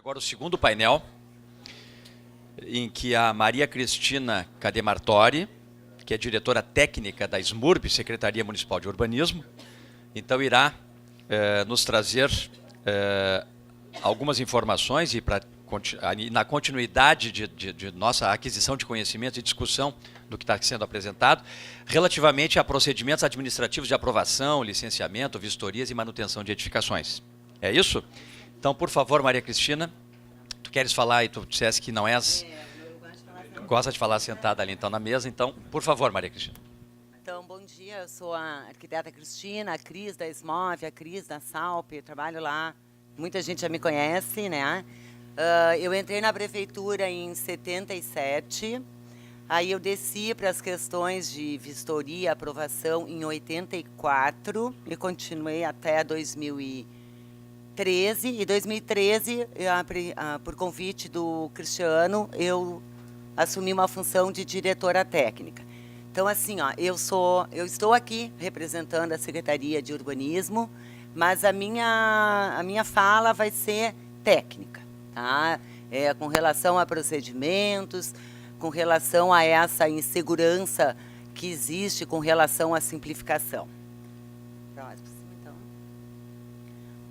Agora o segundo painel, em que a Maria Cristina Cademartori, que é diretora técnica da SMURB, Secretaria Municipal de Urbanismo, então irá nos trazer algumas informações e na continuidade de nossa aquisição de conhecimento e discussão do que está sendo apresentado, relativamente a procedimentos administrativos de aprovação, licenciamento, vistorias e manutenção de edificações. É isso? Então, por favor, Maria Cristina, tu queres falar e tu disseste que não és... Gosta de falar sentada ali, então, na mesa. Então, por favor, Maria Cristina. Então, bom dia. Eu sou a arquiteta Cristina, a Cris da SMOV, a Cris da SALP. Eu trabalho lá. Muita gente já me conhece, né? Eu entrei na prefeitura em 77. Aí eu desci para as questões de vistoria, aprovação em 84 e continuei até 2013. E 2013, por convite do Cristiano, eu assumi uma função de diretora técnica. Então, assim, ó, eu estou aqui representando a Secretaria de Urbanismo, mas a minha fala vai ser técnica, tá? Com relação a procedimentos, com relação a essa insegurança que existe com relação à simplificação. Próximo, então.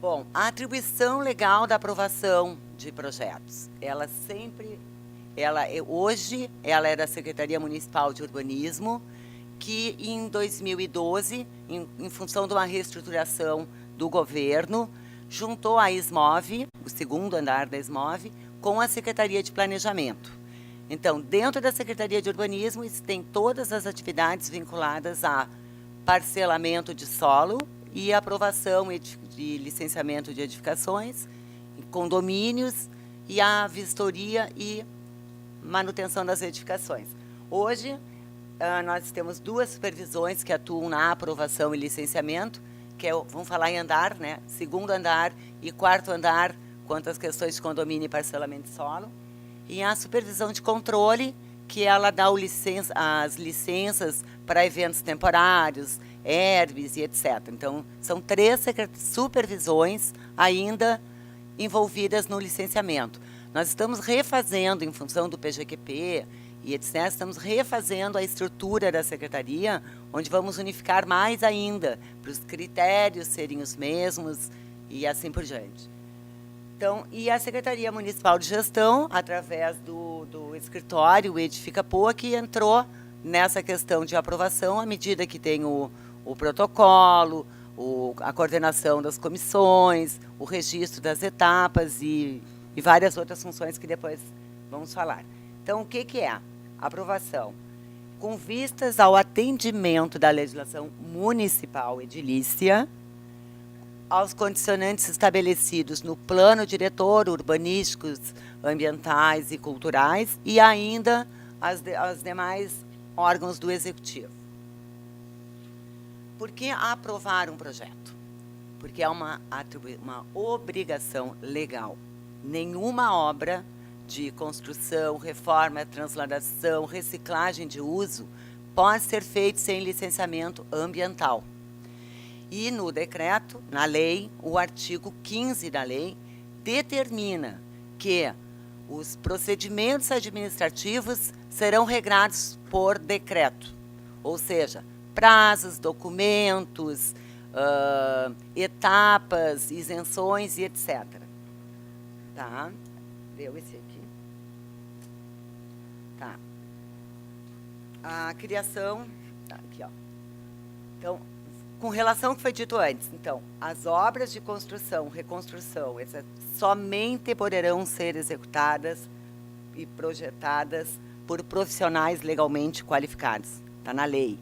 Bom, a atribuição legal da aprovação de projetos, hoje ela é da Secretaria Municipal de Urbanismo, que em 2012, em função de uma reestruturação do governo, juntou a SMOV, o segundo andar da SMOV, com a Secretaria de Planejamento. Então, dentro da Secretaria de Urbanismo, tem todas as atividades vinculadas a parcelamento de solo e aprovação de licenciamento de edificações, condomínios e a vistoria e manutenção das edificações. Hoje, nós temos duas supervisões que atuam na aprovação e licenciamento, que vamos falar em andar, né? Segundo andar e quarto andar, quanto às questões de condomínio e parcelamento de solo. E a supervisão de controle, que ela dá as licenças para eventos temporários, herbes e etc. Então, são 3 supervisões ainda envolvidas no licenciamento. Nós estamos refazendo, em função do PGQP e etc., estamos refazendo a estrutura da Secretaria, onde vamos unificar mais ainda, para os critérios serem os mesmos e assim por diante. Então, e a Secretaria Municipal de Gestão, através do escritório, o Edifica Poa, que entrou nessa questão de aprovação, à medida que tem o protocolo, a coordenação das comissões, o registro das etapas e várias outras funções que depois vamos falar. Então, o que é? Aprovação. Com vistas ao atendimento da legislação municipal edilícia, aos condicionantes estabelecidos no plano diretor, urbanísticos, ambientais e culturais, e ainda aos demais órgãos do Executivo. Por que aprovar um projeto? Porque é uma obrigação legal. Nenhuma obra de construção, reforma, transladação, reciclagem de uso pode ser feita sem licenciamento ambiental. E no decreto, na lei, o artigo 15 da lei determina que os procedimentos administrativos serão regrados por decreto, ou seja, prazos, documentos, etapas, isenções e etc. Tá? Deu esse aqui. Tá. A criação... Tá, aqui, ó. Então, com relação ao que foi dito antes, então, as obras de construção, reconstrução, somente poderão ser executadas e projetadas por profissionais legalmente qualificados. Está na lei.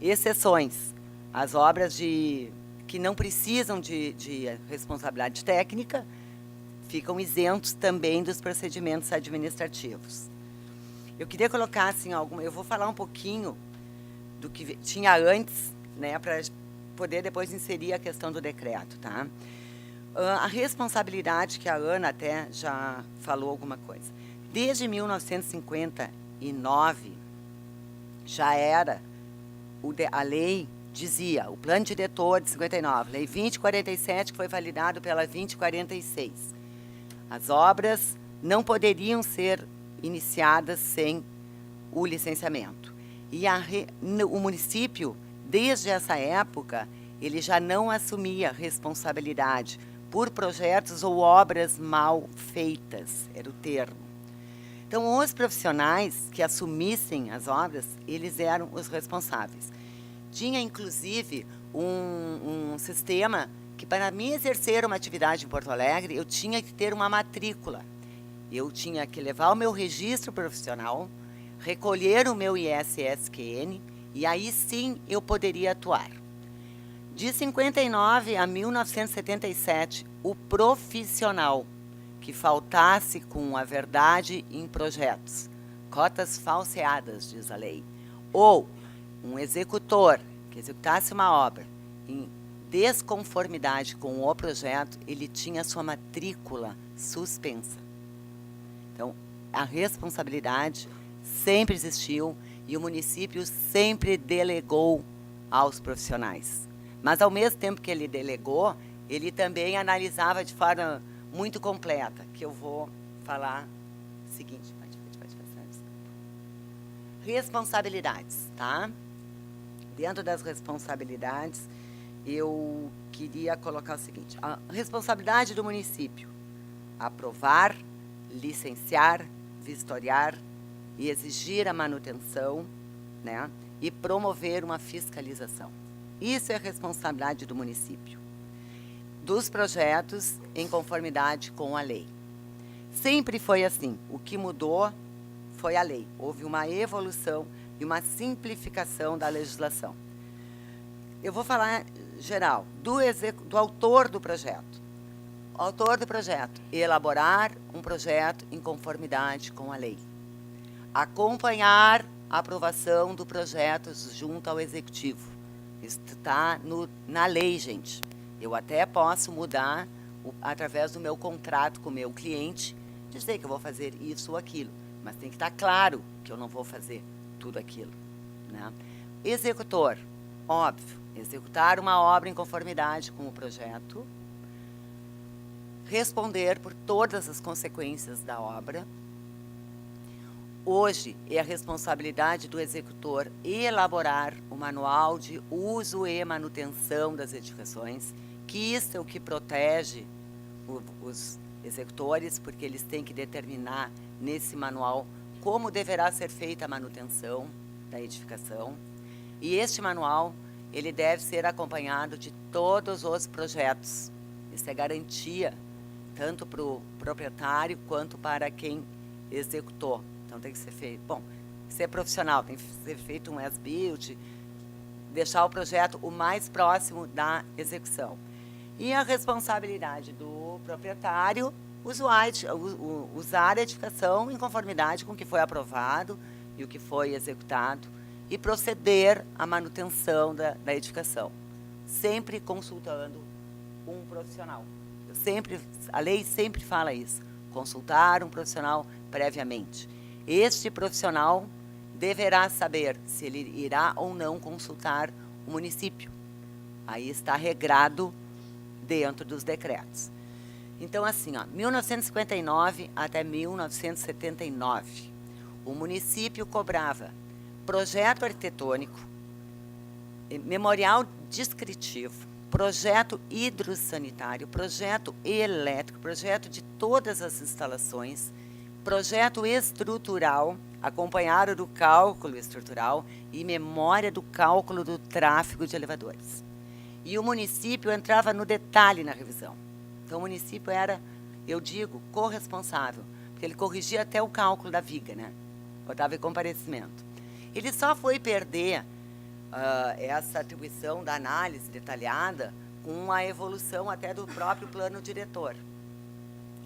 Exceções, as obras que não precisam de responsabilidade técnica ficam isentos também dos procedimentos administrativos. Eu queria colocar, assim, eu vou falar um pouquinho do que tinha antes, né, para poder depois inserir a questão do decreto, tá? A responsabilidade, que a Ana até já falou alguma coisa. Desde 1959, já era, a lei dizia, o plano diretor de 59, lei 2047, que foi validado pela 2046. As obras não poderiam ser iniciadas sem o licenciamento. E o município, desde essa época, ele já não assumia responsabilidade por projetos ou obras mal feitas, era o termo. Então, os profissionais que assumissem as obras, eles eram os responsáveis. Tinha, inclusive, um sistema que, para mim exercer uma atividade em Porto Alegre, eu tinha que ter uma matrícula. Eu tinha que levar o meu registro profissional, recolher o meu ISSQN, e aí sim eu poderia atuar. De 59 a 1977, o profissional que faltasse com a verdade em projetos, cotas falseadas, diz a lei, ou um executor que executasse uma obra em desconformidade com o projeto, ele tinha sua matrícula suspensa. Então, a responsabilidade sempre existiu e o município sempre delegou aos profissionais. Mas, ao mesmo tempo que ele delegou, ele também analisava de forma muito completa, que eu vou falar o seguinte. Pode passar. Responsabilidades, tá? Dentro das responsabilidades, eu queria colocar o seguinte: a responsabilidade do município: aprovar, licenciar, vistoriar e exigir a manutenção, né, e promover uma fiscalização. Isso é responsabilidade do município. Dos projetos em conformidade com a lei. Sempre foi assim. O que mudou foi a lei. Houve uma evolução e uma simplificação da legislação. Eu vou falar geral, do autor do projeto. O autor do projeto: elaborar um projeto em conformidade com a lei. Acompanhar a aprovação do projeto junto ao executivo. Isso está na lei, gente. Eu até posso mudar, através do meu contrato com o meu cliente, dizer que eu vou fazer isso ou aquilo, mas tem que estar claro que eu não vou fazer tudo aquilo, né? Executor, óbvio, executar uma obra em conformidade com o projeto, responder por todas as consequências da obra. Hoje é a responsabilidade do executor elaborar o manual de uso e manutenção das edificações, que isso é o que protege os executores, porque eles têm que determinar nesse manual como deverá ser feita a manutenção da edificação. E este manual, ele deve ser acompanhado de todos os projetos. Isso é garantia, tanto para o proprietário quanto para quem executou. Então, tem que ser feito, ser profissional, tem que ser feito um as-built, deixar o projeto o mais próximo da execução. E a responsabilidade do proprietário, usar a edificação em conformidade com o que foi aprovado e o que foi executado e proceder à manutenção da edificação, sempre consultando um profissional. A lei sempre fala isso, consultar um profissional previamente. Este profissional deverá saber se ele irá ou não consultar o município. Aí está regrado dentro dos decretos. Então, assim, 1959 até 1979, o município cobrava projeto arquitetônico, memorial descritivo, projeto hidrossanitário, projeto elétrico, projeto de todas as instalações, projeto estrutural, acompanhado do cálculo estrutural e memória do cálculo do tráfego de elevadores. E o município entrava no detalhe na revisão. Então, o município era, eu digo, corresponsável, porque ele corrigia até o cálculo da viga, né? Botava em comparecimento. Ele só foi perder essa atribuição da análise detalhada com a evolução até do próprio plano diretor.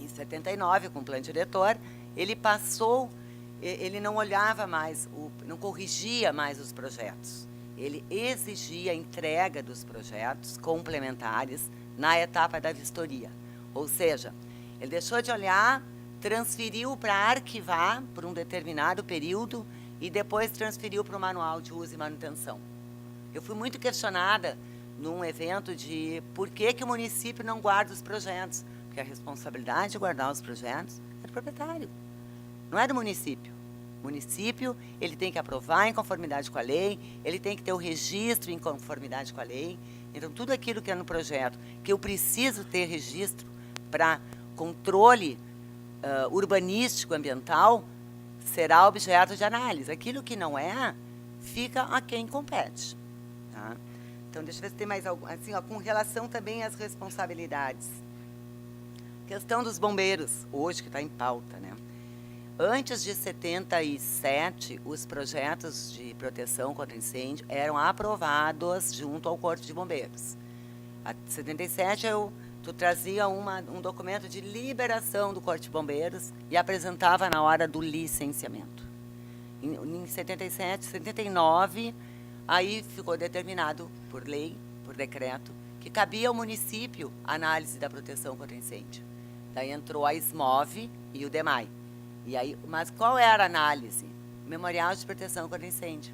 Em 79, com o plano diretor, ele passou, ele não olhava mais, não corrigia mais os projetos. Ele exigia a entrega dos projetos complementares na etapa da vistoria. Ou seja, ele deixou de olhar, transferiu para arquivar por um determinado período e depois transferiu para o manual de uso e manutenção. Eu fui muito questionada num evento de por que o município não guarda os projetos. porque a responsabilidade de guardar os projetos é do proprietário, não é do município. O município, ele tem que aprovar em conformidade com a lei, ele tem que ter o registro em conformidade com a lei. Então, tudo aquilo que é no projeto, que eu preciso ter registro para controle urbanístico, ambiental, será objeto de análise. Aquilo que não é, fica a quem compete. Tá? Então, deixa eu ver se tem mais algo. Assim, ó, com relação também às responsabilidades. Questão dos bombeiros, hoje que está em pauta, né? Antes de 77, os projetos de proteção contra incêndio eram aprovados junto ao Corpo de Bombeiros. Em 77, tu trazia um documento de liberação do Corpo de Bombeiros e apresentava na hora do licenciamento. Em 77, 79, aí ficou determinado por lei, por decreto, que cabia ao município a análise da proteção contra incêndio. Daí entrou a SMOV e o DEMAI. E aí, mas qual era a análise? Memorial de proteção contra incêndio.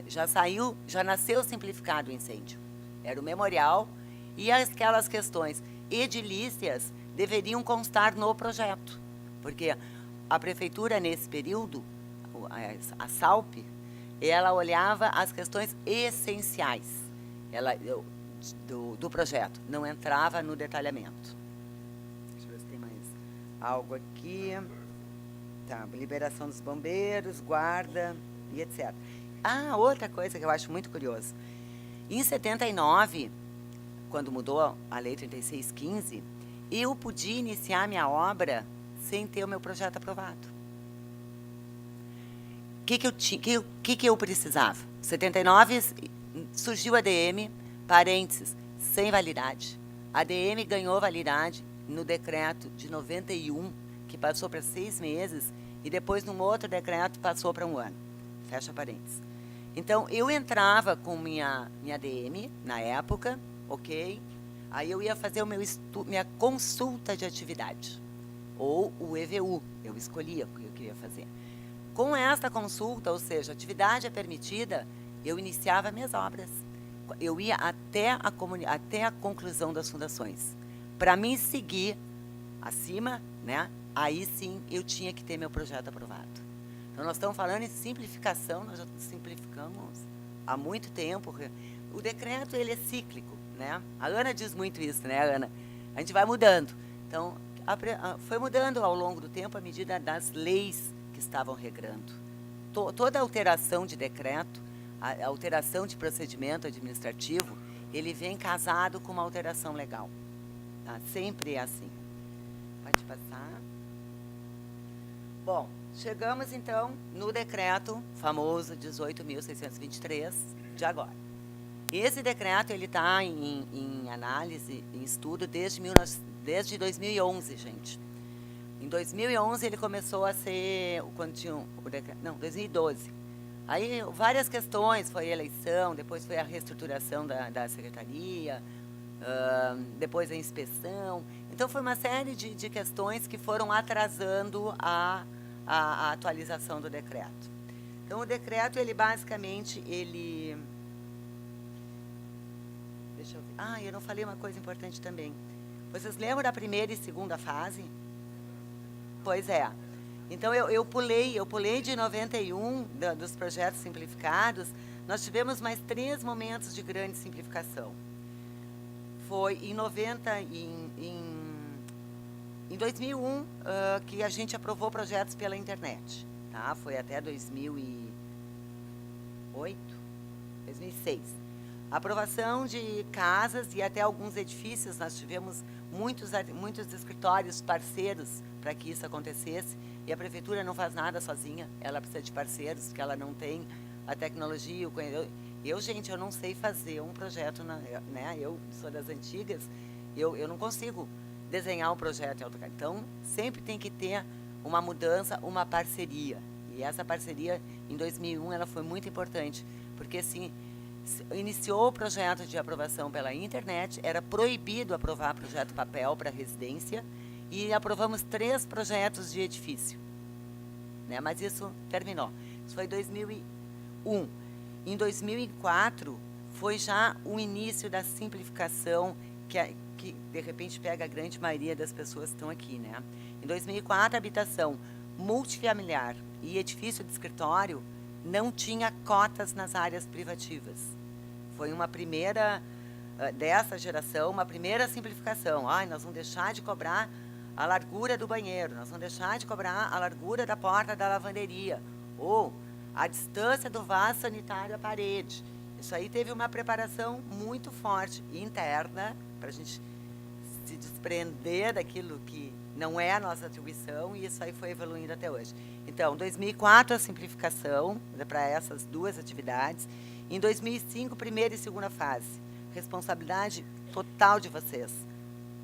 Já nasceu simplificado o incêndio. Era o memorial e aquelas questões edilícias deveriam constar no projeto. Porque a prefeitura, nesse período, a SALP, ela olhava as questões essenciais do projeto, não entrava no detalhamento. Deixa eu ver se tem mais algo aqui. Tá, liberação dos bombeiros, guarda e etc. Ah, outra coisa que eu acho muito curioso. Em 79, quando mudou a Lei 3615, eu podia iniciar minha obra sem ter o meu projeto aprovado. O que eu precisava? Em 79, surgiu a ADM, parênteses, sem validade. A ADM ganhou validade no decreto de 91, que passou para 6 meses, e depois, num outro decreto, passou para 1 ano. Fecha parênteses. Então, eu entrava com minha DM, na época, ok? Aí eu ia fazer minha consulta de atividade, ou o EVU, eu escolhia o que eu queria fazer. Com esta consulta, ou seja, atividade é permitida, eu iniciava minhas obras. Eu ia até a conclusão das fundações. Para mim seguir acima, né? Aí sim eu tinha que ter meu projeto aprovado. Então nós estamos falando em simplificação, nós já simplificamos há muito tempo. O decreto, ele é cíclico, né? A Ana diz muito isso, né, Ana? A gente vai mudando. Então, foi mudando ao longo do tempo à medida das leis que estavam regrando. Toda alteração de decreto, a alteração de procedimento administrativo, ele vem casado com uma alteração legal. Tá? Sempre é assim. Pode passar. Bom, chegamos então no decreto famoso 18.623 de agora. Esse decreto ele está em análise, em estudo desde 2011, gente. Em 2011 ele começou a ser, quando tinha o decreto, não, 2012. Aí várias questões, foi a eleição, depois foi a reestruturação da secretaria, depois a inspeção. Então foi uma série de questões que foram atrasando a atualização do decreto. Então o decreto, ele basicamente, deixa eu ver. Ah, eu não falei uma coisa importante também. Vocês lembram da primeira e segunda fase? Pois é. Então eu pulei de 91 dos projetos simplificados. Nós tivemos mais 3 momentos de grande simplificação. Foi em 2001 que a gente aprovou projetos pela internet. Tá? Foi até 2008, 2006. Aprovação de casas e até alguns edifícios. Nós tivemos muitos escritórios parceiros para que isso acontecesse. E a prefeitura não faz nada sozinha. Ela precisa de parceiros, porque ela não tem a tecnologia. Gente, eu não sei fazer um projeto, né? Eu sou das antigas, eu não consigo desenhar um projeto em AutoCAD. Então, sempre tem que ter uma mudança, uma parceria. E essa parceria, em 2001, ela foi muito importante, porque, assim, iniciou o projeto de aprovação pela internet, era proibido aprovar projeto papel para residência, e aprovamos 3 projetos de edifício. Né? Mas isso terminou. Isso foi em 2001. Em 2004, foi já o início da simplificação, que de repente pega a grande maioria das pessoas que estão aqui, né? Em 2004, habitação multifamiliar e edifício de escritório não tinha cotas nas áreas privativas. Foi uma primeira, dessa geração, uma primeira simplificação. Nós vamos deixar de cobrar a largura do banheiro, nós vamos deixar de cobrar a largura da porta da lavanderia, ou a distância do vaso sanitário à parede. Isso aí teve uma preparação muito forte, interna, para a gente se desprender daquilo que não é a nossa atribuição, e isso aí foi evoluindo até hoje. Então, em 2004, a simplificação para essas duas atividades. Em 2005, primeira e segunda fase. Responsabilidade total de vocês.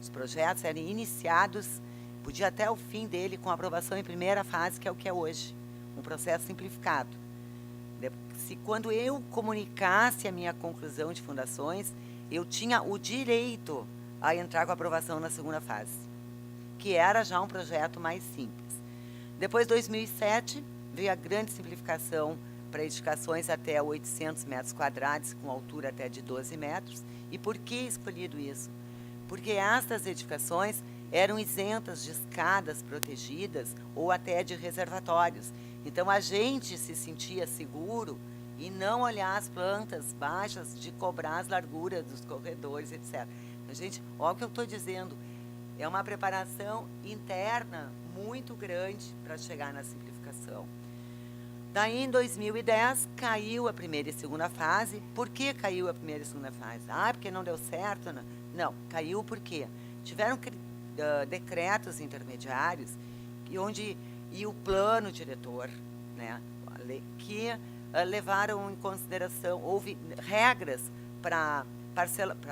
Os projetos eram iniciados, podia até o fim dele, com aprovação em primeira fase, que é o que é hoje. Um processo simplificado. Se quando eu comunicasse a minha conclusão de fundações, eu tinha o direito a entrar com a aprovação na segunda fase, que era já um projeto mais simples. Depois, 2007, veio a grande simplificação para edificações até 800 metros quadrados, com altura até de 12 metros. E por que escolhido isso? Porque estas edificações eram isentas de escadas protegidas ou até de reservatórios. Então, a gente se sentia seguro e não olhar as plantas baixas de cobrar as larguras dos corredores, etc. Então, gente, olha o que eu estou dizendo. É uma preparação interna muito grande para chegar na simplificação. Daí, em 2010, caiu a primeira e segunda fase. Por que caiu a primeira e segunda fase? Porque não deu certo? Não, caiu porque tiveram decretos intermediários e o plano diretor, né, que levaram em consideração, houve regras para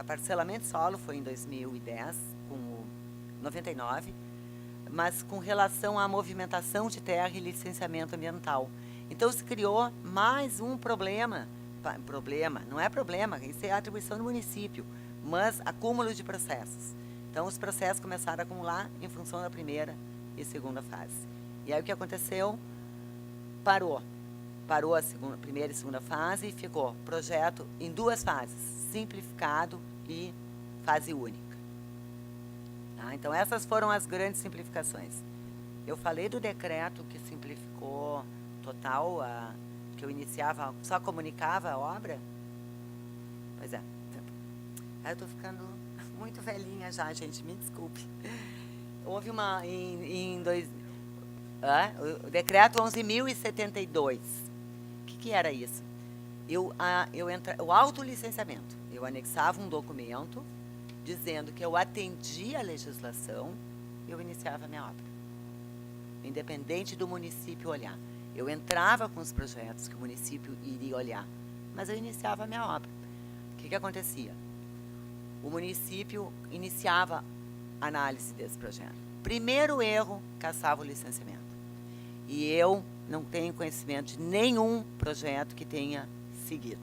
parcelamento de solo, foi em 2010, com o 99, mas com relação à movimentação de terra e licenciamento ambiental. Então, se criou mais um problema, não é problema, isso é a atribuição do município, mas acúmulo de processos. Então, os processos começaram a acumular em função da primeira e segunda fase. E aí, o que aconteceu? Parou a primeira e segunda fase e ficou projeto em duas fases, simplificado e fase única. Tá? Então, essas foram as grandes simplificações. Eu falei do decreto que simplificou total, que eu iniciava, só comunicava a obra? Pois é. Eu estou ficando muito velhinha já, gente, me desculpe. Houve uma, o decreto 11.072. O que era isso? O autolicenciamento. Eu anexava um documento dizendo que eu atendia a legislação e eu iniciava a minha obra. Independente do município olhar. Eu entrava com os projetos que o município iria olhar, mas eu iniciava a minha obra. O que acontecia? O município iniciava a análise desse projeto. Primeiro erro, caçava o licenciamento. E eu não tenho conhecimento de nenhum projeto que tenha seguido.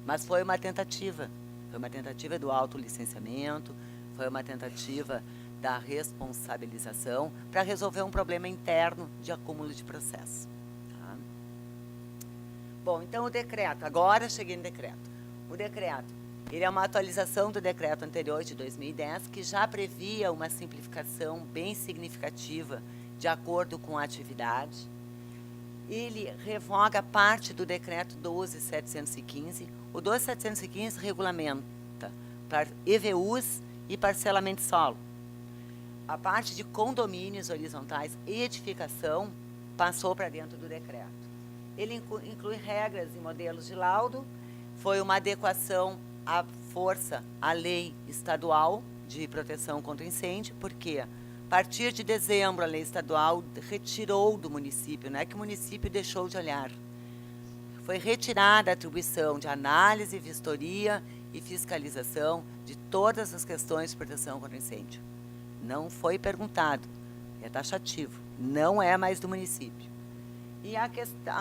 Mas foi uma tentativa. Foi uma tentativa do autolicenciamento, foi uma tentativa da responsabilização para resolver um problema interno de acúmulo de processo. Tá? Bom, então o decreto. Agora cheguei no decreto. O decreto, ele é uma atualização do decreto anterior de 2010, que já previa uma simplificação bem significativa de acordo com a atividade. Ele revoga parte do decreto 12.715. O 12.715 regulamenta para EVUs e parcelamento de solo. A parte de condomínios horizontais e edificação passou para dentro do decreto. Ele inclui regras e modelos de laudo, foi uma adequação à força à lei estadual de proteção contra incêndio, porque a partir de dezembro a lei estadual retirou do município, não é que o município deixou de olhar, foi retirada a atribuição de análise, vistoria e fiscalização de todas as questões de proteção contra incêndio. Não foi perguntado, é taxativo, não é mais do município. E a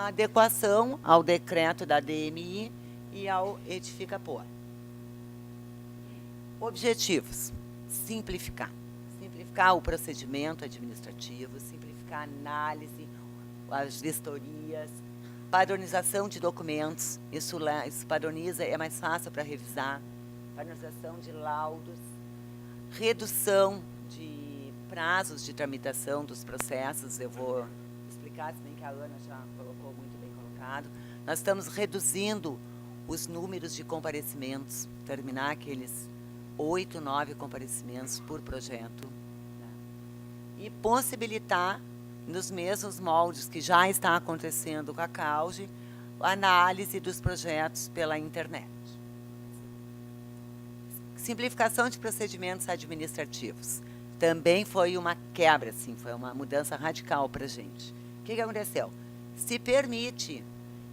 adequação ao decreto da DMI e ao Edifica-Por. Objetivos: simplificar. Simplificar o procedimento administrativo, simplificar a análise, as vistorias, padronização de documentos, isso padroniza, é mais fácil para revisar, padronização de laudos, redução de prazos de tramitação dos processos. Eu vou explicar, se bem que a Ana já colocou muito bem colocado. Nós estamos reduzindo os números de comparecimentos, terminar aqueles 8, 9 comparecimentos por projeto, né? E possibilitar, nos mesmos moldes que já está acontecendo com a CAUGE, a análise dos projetos pela internet. Simplificação de procedimentos administrativos. Também foi uma quebra, assim, foi uma mudança radical para a gente. O que aconteceu? Se permite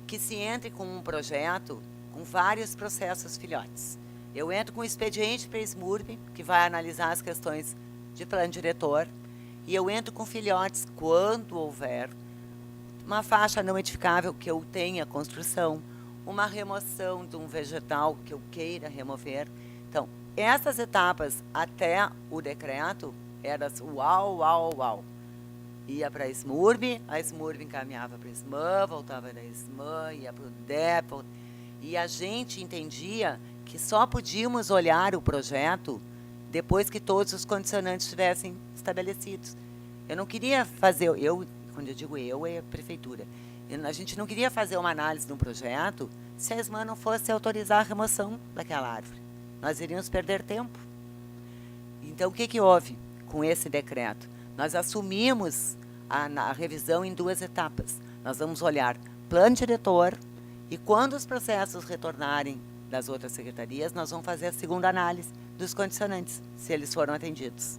que se entre com um projeto com vários processos filhotes. Eu entro com um expediente para a SMURB, que vai analisar as questões de plano diretor, e eu entro com filhotes quando houver uma faixa não edificável que eu tenha construção, uma remoção de um vegetal que eu queira remover. Então, essas etapas até o decreto eram uau. Ia para a SMURB encaminhava para a SMAN, voltava da SMAN, ia para o DEP, e a gente entendia que só podíamos olhar o projeto depois que todos os condicionantes estivessem estabelecidos. Eu não queria fazer, quando eu digo eu, é a prefeitura, a gente não queria fazer uma análise de um projeto se a SMAN não fosse autorizar a remoção daquela árvore. Nós iríamos perder tempo. Então, o que houve com esse decreto? Nós assumimos a revisão em 2 etapas. Nós vamos olhar plano diretor e, quando os processos retornarem das outras secretarias, nós vamos fazer a segunda análise dos condicionantes, se eles foram atendidos.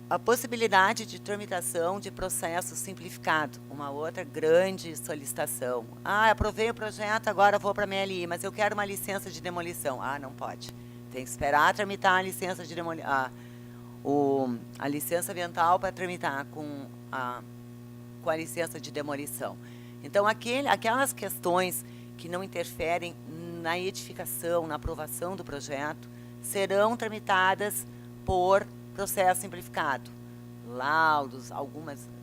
A possibilidade de tramitação de processo simplificado, uma outra grande solicitação. Aprovei o projeto, agora vou para a MLI, mas eu quero uma licença de demolição. Não pode. Tem que esperar tramitar a licença de demolição. A licença ambiental para tramitar com a licença de demolição. Então, aquelas questões que não interferem na edificação, na aprovação do projeto, serão tramitadas por processo simplificado, laudos,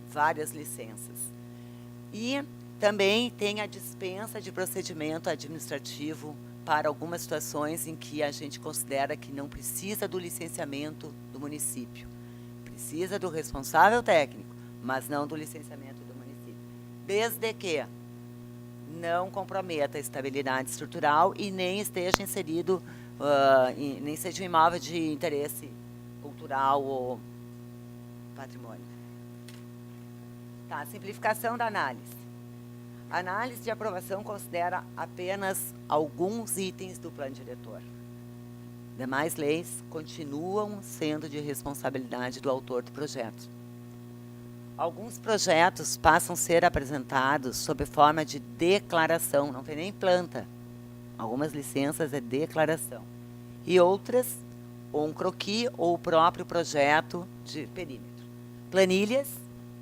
várias licenças. E também tem a dispensa de procedimento administrativo para algumas situações em que a gente considera que não precisa do licenciamento do município. Precisa do responsável técnico, mas não do licenciamento do município. Desde que não comprometa a estabilidade estrutural e nem esteja inserido, nem seja um imóvel de interesse cultural ou patrimônio. Simplificação da análise. A análise de aprovação considera apenas alguns itens do plano diretor. Demais leis continuam sendo de responsabilidade do autor do projeto. Alguns projetos passam a ser apresentados sob forma de declaração, não tem nem planta. Algumas licenças é declaração. E outras, ou um croquis, ou o próprio projeto de perímetro. Planilhas,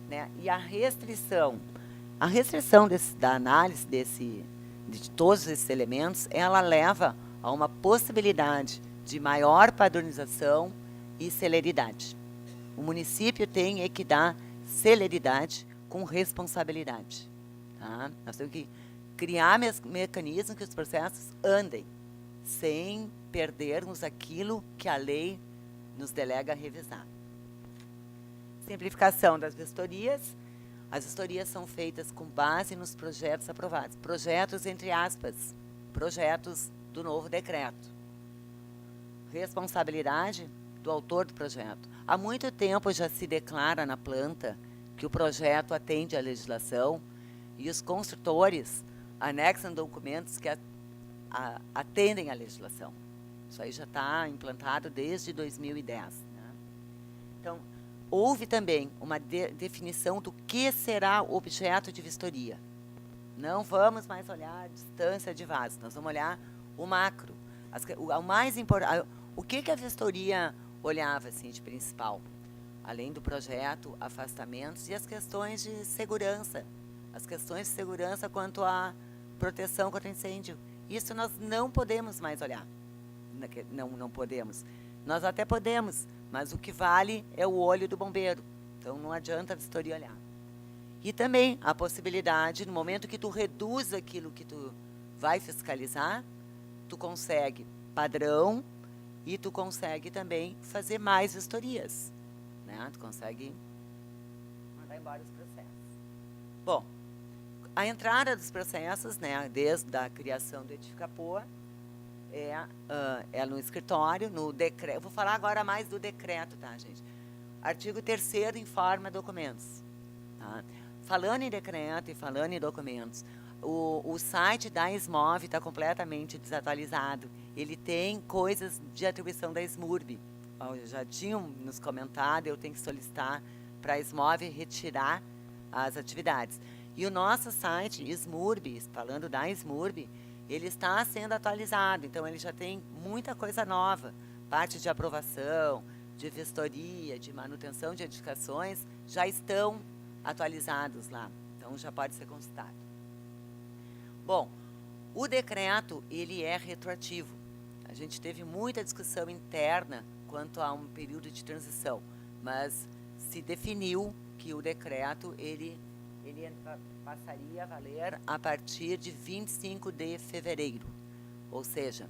né, e a restrição. A restrição da análise de todos esses elementos, ela leva a uma possibilidade de maior padronização e celeridade. O município tem que dar celeridade com responsabilidade. Tá? Nós temos que criar mecanismos que os processos andem, sem perdermos aquilo que a lei nos delega a revisar. Simplificação das vistorias. As vistorias são feitas com base nos projetos aprovados. Projetos, entre aspas, projetos do novo decreto. Responsabilidade do autor do projeto. Há muito tempo já se declara na planta que o projeto atende à legislação e os construtores anexam documentos que atendem à legislação. Isso aí já está implantado desde 2010. Né? Então, houve também uma definição do que será o objeto de vistoria. Não vamos mais olhar a distância de vaso, nós vamos olhar o macro. O mais importante, o que a vistoria olhava assim, de principal? Além do projeto, afastamentos e as questões de segurança. As questões de segurança quanto à proteção contra incêndio. Isso nós não podemos mais olhar. Não podemos. Nós até podemos, mas o que vale é o olho do bombeiro. Então, não adianta a vistoria olhar. E também a possibilidade, no momento que tu reduz aquilo que tu vai fiscalizar, tu consegue padrão e tu consegue também fazer mais vistorias, né? Tu consegue mandar embora os processos. Bom, a entrada dos processos, né, desde a criação do Edificapoa, é no escritório, no decreto. Vou falar agora mais do decreto, tá, gente? Artigo 3º informa documentos. Tá? Falando em decreto e falando em documentos, o site da SMOV está completamente desatualizado. Ele tem coisas de atribuição da SMURB. Já tinham nos comentado, eu tenho que solicitar para a SMOV retirar as atividades. E o nosso site, SMURB, falando da SMURB, ele está sendo atualizado, então ele já tem muita coisa nova. Parte de aprovação, de vistoria, de manutenção de edificações, já estão atualizados lá. Então já pode ser consultado. Bom, o decreto, ele é retroativo. A gente teve muita discussão interna quanto a um período de transição, mas se definiu que o decreto, ele passaria a valer a partir de 25 de fevereiro, ou seja,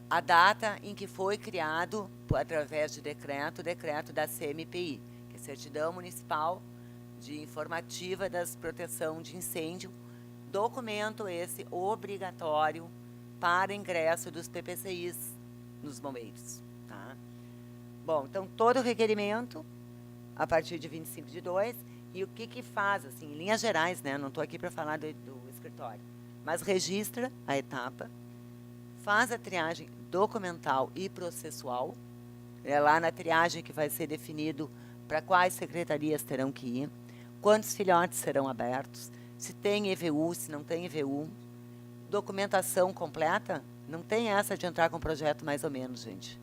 a data em que foi criado, através de decreto, o decreto da CMPI, que é Certidão Municipal de Informativa das Proteção de Incêndio, documento esse obrigatório para ingresso dos PPCIs nos bombeiros. Tá? Bom, então todo o requerimento, a partir de 25/2, e o que faz, assim, em linhas gerais, né? Não estou aqui para falar do escritório, mas registra a etapa, faz a triagem documental e processual, é lá na triagem que vai ser definido para quais secretarias terão que ir, quantos filhotes serão abertos, se tem EVU, se não tem EVU, documentação completa, não tem essa de entrar com o projeto mais ou menos, gente.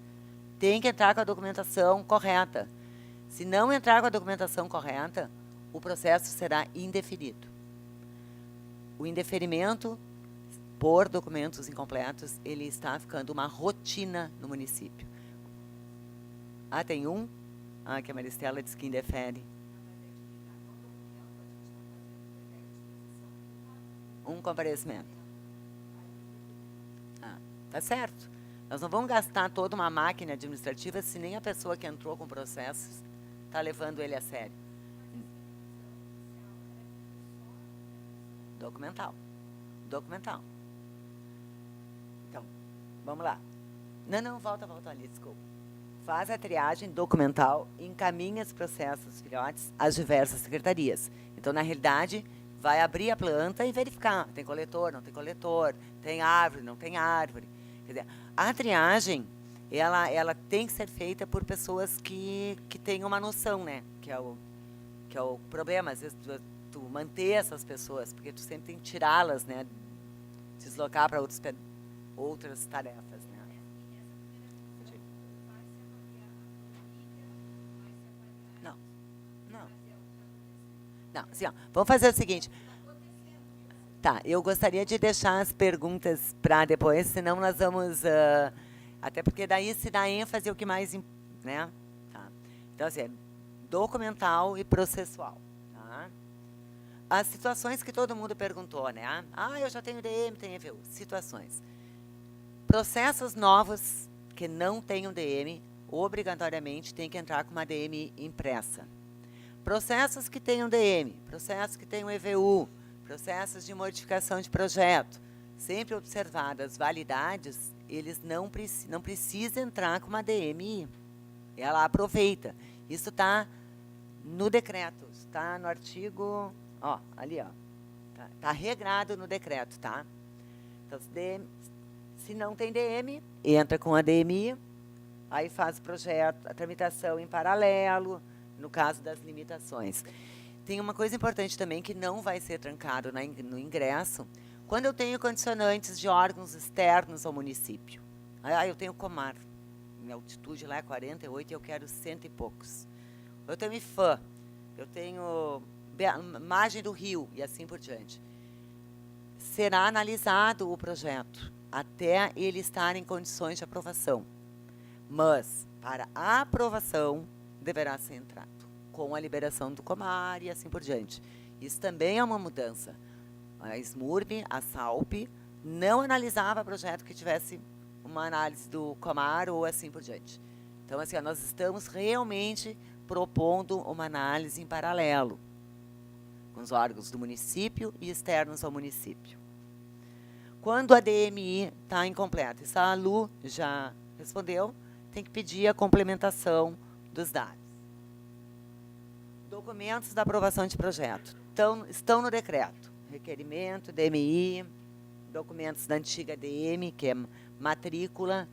Tem que entrar com a documentação correta. Se não entrar com a documentação correta, o processo será indeferido. O indeferimento por documentos incompletos, ele está ficando uma rotina no município. Ah, tem um? Ah, que a Maristela diz que indefere. Um comparecimento. Ah, tá certo. Nós não vamos gastar toda uma máquina administrativa se nem a pessoa que entrou com processos está levando ele a sério. Documental. Documental. Então, vamos lá. Não, volta ali, desculpa. Faz a triagem documental e encaminha os processos filhotes às diversas secretarias. Então, na realidade, vai abrir a planta e verificar. Tem coletor, não tem coletor, tem árvore, não tem árvore. Quer dizer, a triagem, ela tem que ser feita por pessoas que tenham uma noção, né? Que é o problema, às vezes, tu manter essas pessoas, porque tu sempre tem que tirá-las, né? Deslocar para outras tarefas, né? Não, assim, ó, vamos fazer o seguinte. Tá, eu gostaria de deixar as perguntas para depois, senão nós vamos... até porque daí se dá ênfase ao que mais... né? Tá. Então, assim, documental e processual. Tá? As situações que todo mundo perguntou, né? Ah, eu já tenho DM, tenho EVU. Situações. Processos novos que não tenham DM, obrigatoriamente tem que entrar com uma DM impressa. Processos que tenham DM, processos que tenham EVU, processos de modificação de projeto, sempre observadas validades, eles não precisam entrar com uma DMI. Ela aproveita. Isso está no decreto, está no artigo, ó, ali, ó. Tá regrado no decreto, tá? Então, se não tem DM, entra com a DMI, aí faz o projeto, a tramitação em paralelo, no caso das limitações. Tem uma coisa importante também que não vai ser trancado no ingresso, quando eu tenho condicionantes de órgãos externos ao município. Ah, eu tenho Comar, minha altitude lá é 48 e eu quero 100 e poucos. Eu tenho IFAM, eu tenho margem do rio e assim por diante. Será analisado o projeto até ele estar em condições de aprovação. Mas, para a aprovação, deverá ser entrado com a liberação do Comar e assim por diante. Isso também é uma mudança. A SMURB, a SALP, não analisava projeto que tivesse uma análise do Comar ou assim por diante. Então, assim, nós estamos realmente propondo uma análise em paralelo com os órgãos do município e externos ao município. Quando a DMI está incompleta, isso a Lu já respondeu, tem que pedir a complementação dos dados. Documentos da aprovação de projeto estão no decreto. Requerimento, DMI, documentos da antiga DM, que é matrícula.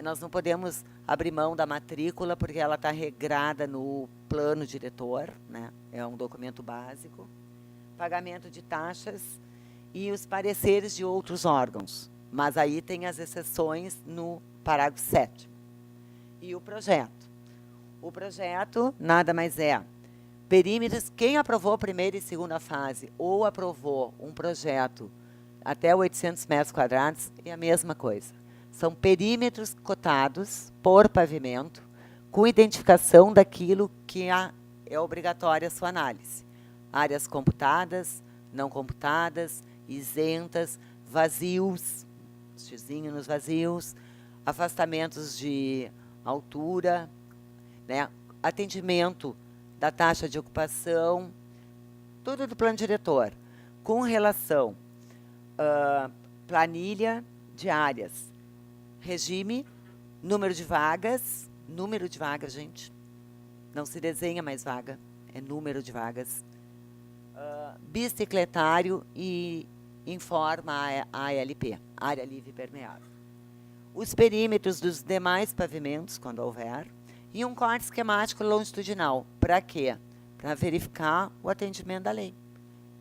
Nós não podemos abrir mão da matrícula, porque ela está regrada no plano diretor, né? É um documento básico. Pagamento de taxas e os pareceres de outros órgãos. Mas aí tem as exceções no parágrafo 7º. E o projeto. O projeto nada mais é perímetros. Quem aprovou a primeira e segunda fase ou aprovou um projeto até 800 metros quadrados é a mesma coisa. São perímetros cotados por pavimento com identificação daquilo que é obrigatória a sua análise. Áreas computadas, não computadas, isentas, vazios, xizinho nos vazios, afastamentos de altura, né, atendimento da taxa de ocupação, tudo do plano diretor, com relação planilha de áreas, regime, número de vagas, gente, não se desenha mais vaga, é número de vagas, bicicletário e informa a ALP, área livre permeável. Os perímetros dos demais pavimentos, quando houver, e um corte esquemático longitudinal. Para quê? Para verificar o atendimento da lei.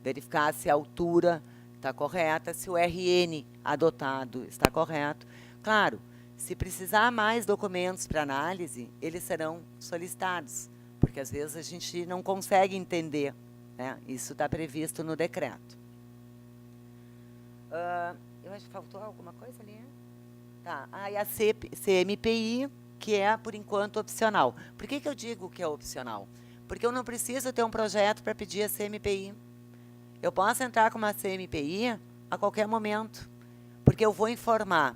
Verificar se a altura está correta, se o RN adotado está correto. Claro, se precisar mais documentos para análise, eles serão solicitados, porque às vezes a gente não consegue entender, né? Isso está previsto no decreto. Eu acho que faltou alguma coisa ali. Tá. E a CMPI, que é, por enquanto, opcional. Por que eu digo que é opcional? Porque eu não preciso ter um projeto para pedir a CMPI. Eu posso entrar com uma CMPI a qualquer momento, porque eu vou informar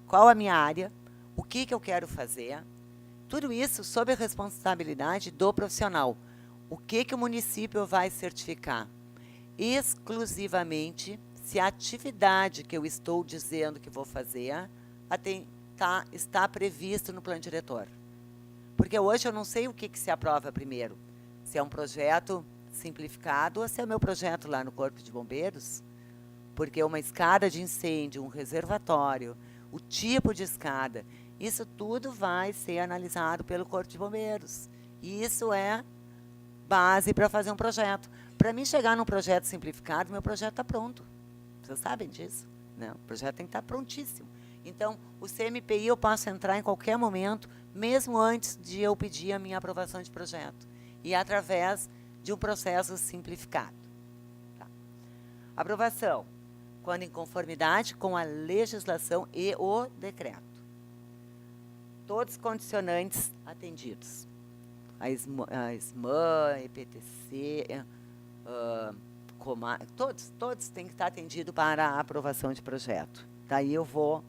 qual a minha área, o que eu quero fazer, tudo isso sob a responsabilidade do profissional. O que o município vai certificar? Exclusivamente se a atividade que eu estou dizendo que vou fazer está previsto no plano diretor. Porque hoje eu não sei o que se aprova primeiro. Se é um projeto simplificado ou se é o meu projeto lá no Corpo de Bombeiros. Porque uma escada de incêndio, um reservatório, o tipo de escada, isso tudo vai ser analisado pelo Corpo de Bombeiros. E isso é base para fazer um projeto. Para mim chegar num projeto simplificado, meu projeto está pronto. Vocês sabem disso? Não, o projeto tem que estar prontíssimo. Então, o CMPI eu posso entrar em qualquer momento, mesmo antes de eu pedir a minha aprovação de projeto. E através de um processo simplificado. Tá. Aprovação. Quando em conformidade com a legislação e o decreto. Todos os condicionantes atendidos. A SMAN, EPTC, Comar, todos têm que estar atendidos para a aprovação de projeto. Daí eu vou,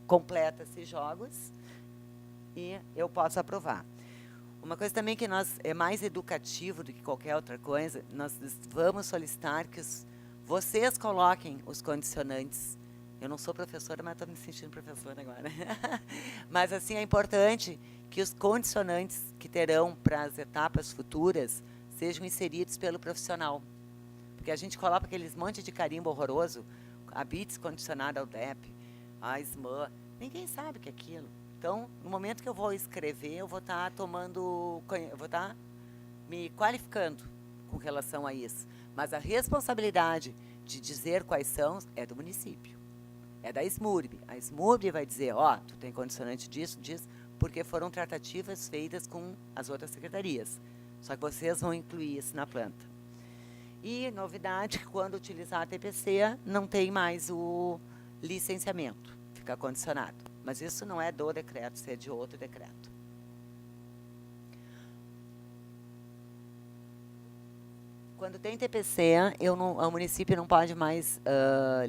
completa esses jogos e eu posso aprovar. Uma coisa também que é mais educativo do que qualquer outra coisa, nós vamos solicitar que vocês coloquem os condicionantes. Eu não sou professora, mas estou me sentindo professora agora. Mas, assim, é importante que os condicionantes que terão para as etapas futuras sejam inseridos pelo profissional. Porque a gente coloca aqueles monte de carimbo horroroso, a BITS condicionada ao DEP, a SMAN, ninguém sabe o que é aquilo. Então, no momento que eu vou escrever, eu vou estar me qualificando com relação a isso. Mas a responsabilidade de dizer quais são é do município. É da SMURB. A SMURB vai dizer, tu tem condicionante disso, porque foram tratativas feitas com as outras secretarias. Só que vocês vão incluir isso na planta. E, novidade, quando utilizar a TPC, não tem mais o licenciamento, fica condicionado. Mas isso não é do decreto, isso é de outro decreto. Quando tem TPC, o município não pode mais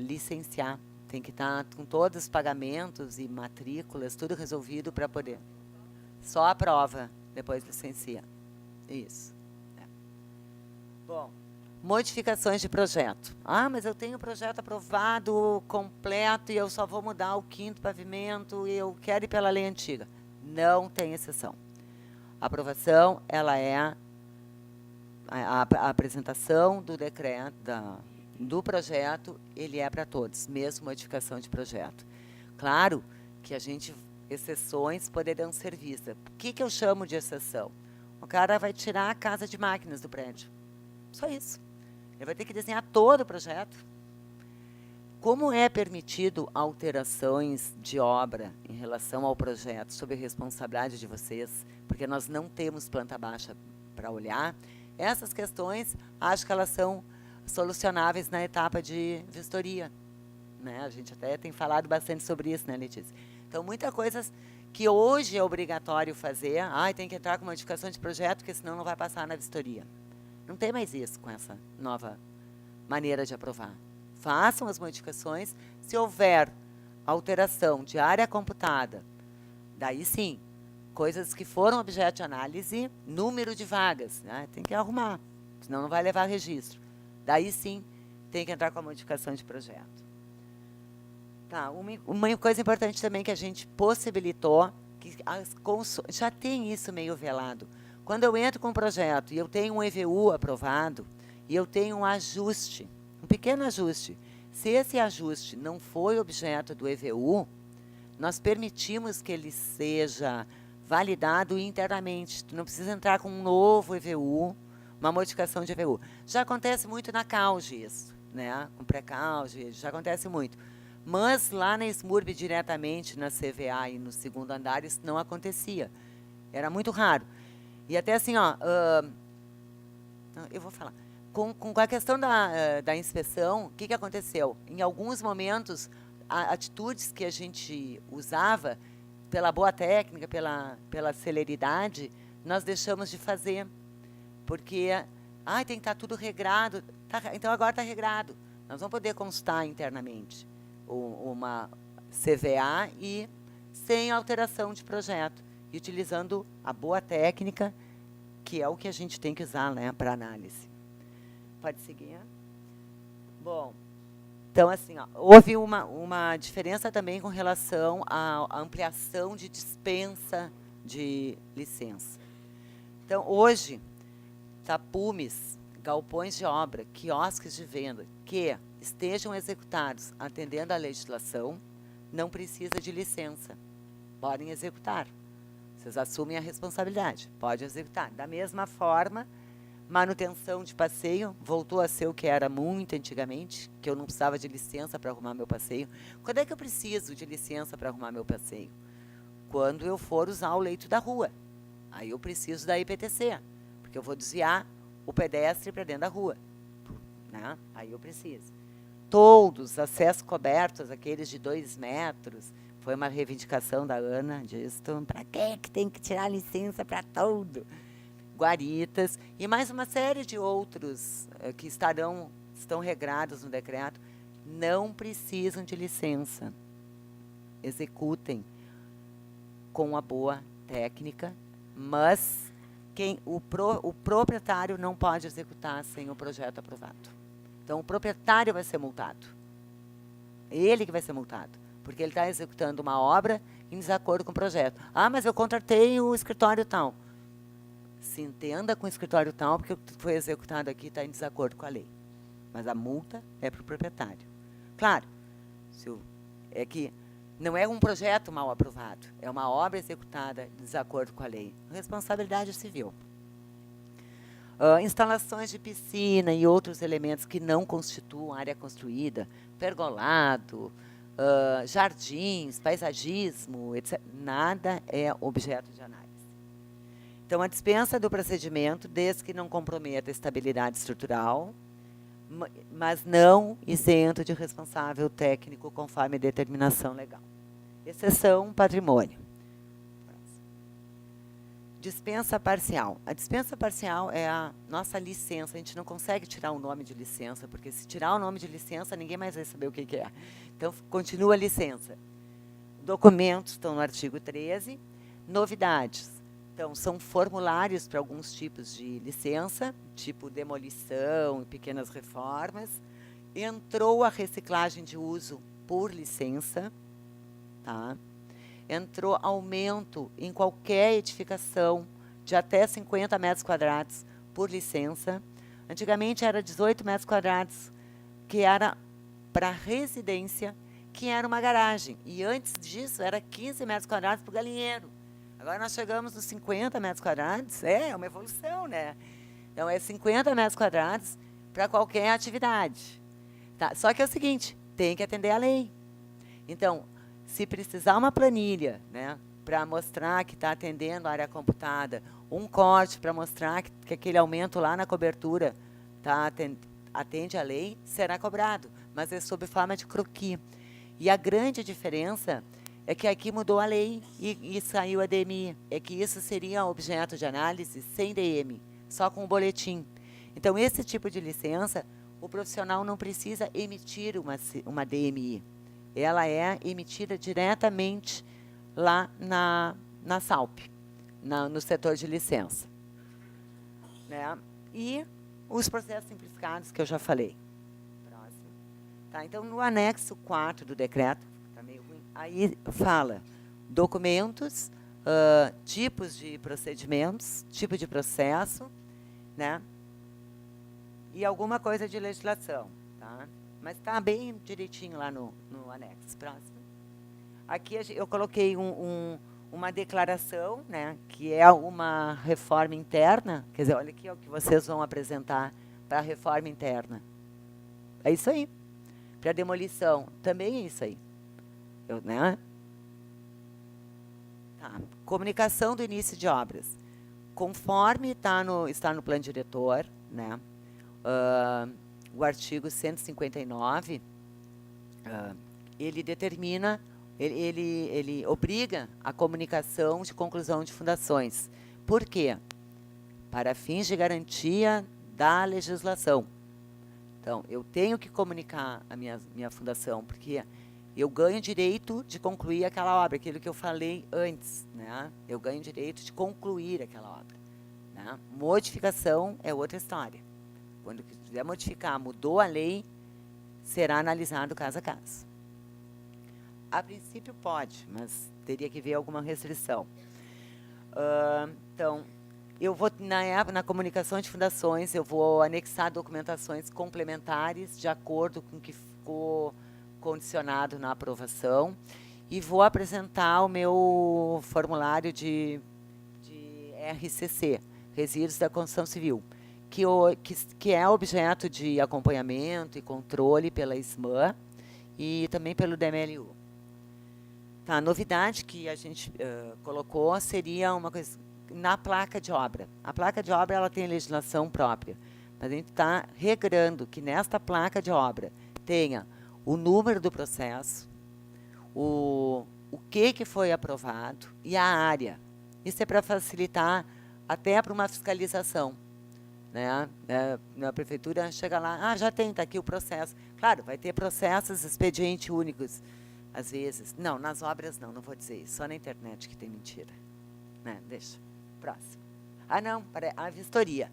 licenciar Tem que estar com todos os pagamentos e matrículas, tudo resolvido para poder. Só a prova, depois licencia. Isso. Bom, modificações de projeto. Ah, mas eu tenho o projeto aprovado, completo, e eu só vou mudar o 5º pavimento, e eu quero ir pela lei antiga. Não tem exceção. A aprovação, ela é a apresentação do decreto, do projeto, ele é para todos, mesmo modificação de projeto. Claro que exceções poderão ser vistas. O que eu chamo de exceção? O cara vai tirar a casa de máquinas do prédio. Só isso. Ele vai ter que desenhar todo o projeto. Como é permitido alterações de obra em relação ao projeto, sob a responsabilidade de vocês, porque nós não temos planta baixa para olhar, essas questões, acho que elas são solucionáveis na etapa de vistoria. Né? A gente até tem falado bastante sobre isso, né, Letícia? Então, muitas coisas que hoje é obrigatório fazer, tem que entrar com modificação de projeto, porque senão não vai passar na vistoria. Não tem mais isso com essa nova maneira de aprovar. Façam as modificações. Se houver alteração de área computada, daí sim, coisas que foram objeto de análise, número de vagas, né? Tem que arrumar, senão não vai levar registro. Daí sim, tem que entrar com a modificação de projeto. Tá, uma coisa importante também que a gente possibilitou, que já tem isso meio velado. Quando eu entro com um projeto e eu tenho um EVU aprovado, e eu tenho um ajuste, um pequeno ajuste, se esse ajuste não foi objeto do EVU, nós permitimos que ele seja validado internamente. Tu não precisa entrar com um novo EVU, uma modificação de EVU. Já acontece muito na CAUGE isso, né? Com pré-CAUGE, já acontece muito. Mas lá na SMURB, diretamente na CVA e no segundo andar, isso não acontecia. Era muito raro. E até assim, eu vou falar. Com a questão da inspeção, o que aconteceu? Em alguns momentos, atitudes que a gente usava, pela boa técnica, pela celeridade, nós deixamos de fazer. Porque tem que estar tudo regrado. Então, agora está regrado. Nós vamos poder consultar internamente uma CVA e sem alteração de projeto. E utilizando a boa técnica, que é o que a gente tem que usar, né, para análise. Pode seguir? Bom, então, assim, houve uma diferença também com relação à ampliação de dispensa de licença. Então, hoje, tapumes, galpões de obra, quiosques de venda, que estejam executados atendendo à legislação, não precisa de licença. Podem executar. Vocês assumem a responsabilidade. Pode executar. Da mesma forma, manutenção de passeio voltou a ser o que era muito antigamente, que eu não precisava de licença para arrumar meu passeio. Quando é que eu preciso de licença para arrumar meu passeio? Quando eu for usar o leito da rua. Aí eu preciso da IPTC, porque eu vou desviar o pedestre para dentro da rua. Né? Aí eu preciso. Todos, acessos cobertos, aqueles de 2 metros, foi uma reivindicação da Ana disso. Para que tem que tirar licença para tudo? Guaritas e mais uma série de outros que estão regrados no decreto, não precisam de licença. Executem com a boa técnica, mas o proprietário não pode executar sem o projeto aprovado. Então, o proprietário vai ser multado. Ele que vai ser multado, porque ele está executando uma obra em desacordo com o projeto. Mas eu contratei o escritório tal. Se entenda com o escritório tal, porque o que foi executado aqui está em desacordo com a lei. Mas a multa é para o proprietário. Claro, é que não é um projeto mal aprovado, é uma obra executada em desacordo com a lei. Responsabilidade civil. Instalações de piscina e outros elementos que não constituam área construída, pergolado, jardins, paisagismo, etc., nada é objeto de análise. Então, a dispensa do procedimento, desde que não comprometa a estabilidade estrutural, mas não isento de responsável técnico conforme determinação legal. Exceção, patrimônio. dispensa parcial. A dispensa parcial é a nossa licença. A gente não consegue tirar o nome de licença, porque se tirar o nome de licença, ninguém mais vai saber o que é. Então, continua a licença. Documentos estão no artigo 13. Novidades. Então, são formulários para alguns tipos de licença, tipo demolição e pequenas reformas. Entrou a reciclagem de uso por licença, tá? Entrou aumento em qualquer edificação de até 50 metros quadrados por licença. Antigamente era 18 metros quadrados, que era para residência, que era uma garagem. E antes disso era 15 metros quadrados para o galinheiro. Agora nós chegamos nos 50 metros quadrados, é uma evolução, né? Então é 50 metros quadrados para qualquer atividade. Tá? Só que é o seguinte, tem que atender a lei. Então, se precisar uma planilha, né, para mostrar que está atendendo a área computada, um corte para mostrar que aquele aumento lá na cobertura atende a lei, será cobrado, mas é sob forma de croquis. E a grande diferença é que aqui mudou a lei e saiu a DMI. É que isso seria objeto de análise sem DM, só com o boletim. Então, esse tipo de licença, o profissional não precisa emitir uma DMI. Ela é emitida diretamente lá na SALP, no setor de licença. Né? E os processos simplificados que eu já falei. Próximo. Tá, então, no anexo 4 do decreto, está meio ruim, aí fala documentos, tipos de procedimentos, tipo de processo, né? E alguma coisa de legislação. Tá? Mas está bem direitinho lá no anexo. Próximo. Aqui eu coloquei uma declaração, né, que é uma reforma interna. Quer dizer, olha aqui o que vocês vão apresentar para a reforma interna. É isso aí. Para a demolição, também é isso aí. Né? Tá. Comunicação do início de obras. Conforme está no plano diretor, né, o artigo 159, ele determina, ele obriga a comunicação de conclusão de fundações. Por quê? Para fins de garantia da legislação. Então, eu tenho que comunicar a minha fundação, porque eu ganho direito de concluir aquela obra, aquilo que eu falei antes, né? Eu ganho direito de concluir aquela obra. Né? Modificação é outra história. Quando quiser modificar, mudou a lei, será analisado caso a caso. A princípio pode, mas teria que ver alguma restrição. Então, eu vou, na comunicação de fundações, eu vou anexar documentações complementares de acordo com o que ficou condicionado na aprovação e vou apresentar o meu formulário de RCC, Resíduos da Construção Civil, que é objeto de acompanhamento e controle pela SMAN e também pelo DMLU. Tá, a novidade que a gente colocou seria uma coisa na placa de obra. A placa de obra ela tem legislação própria, mas a gente está regrando que nesta placa de obra tenha o número do processo, o que foi aprovado e a área. Isso é para facilitar até para uma fiscalização. Né? Na prefeitura chega lá, já tem, está aqui o processo. Claro, vai ter processos expediente únicos, às vezes. Não, nas obras não vou dizer isso, só na internet que tem mentira. Né? Deixa. Próximo. Não, a vistoria.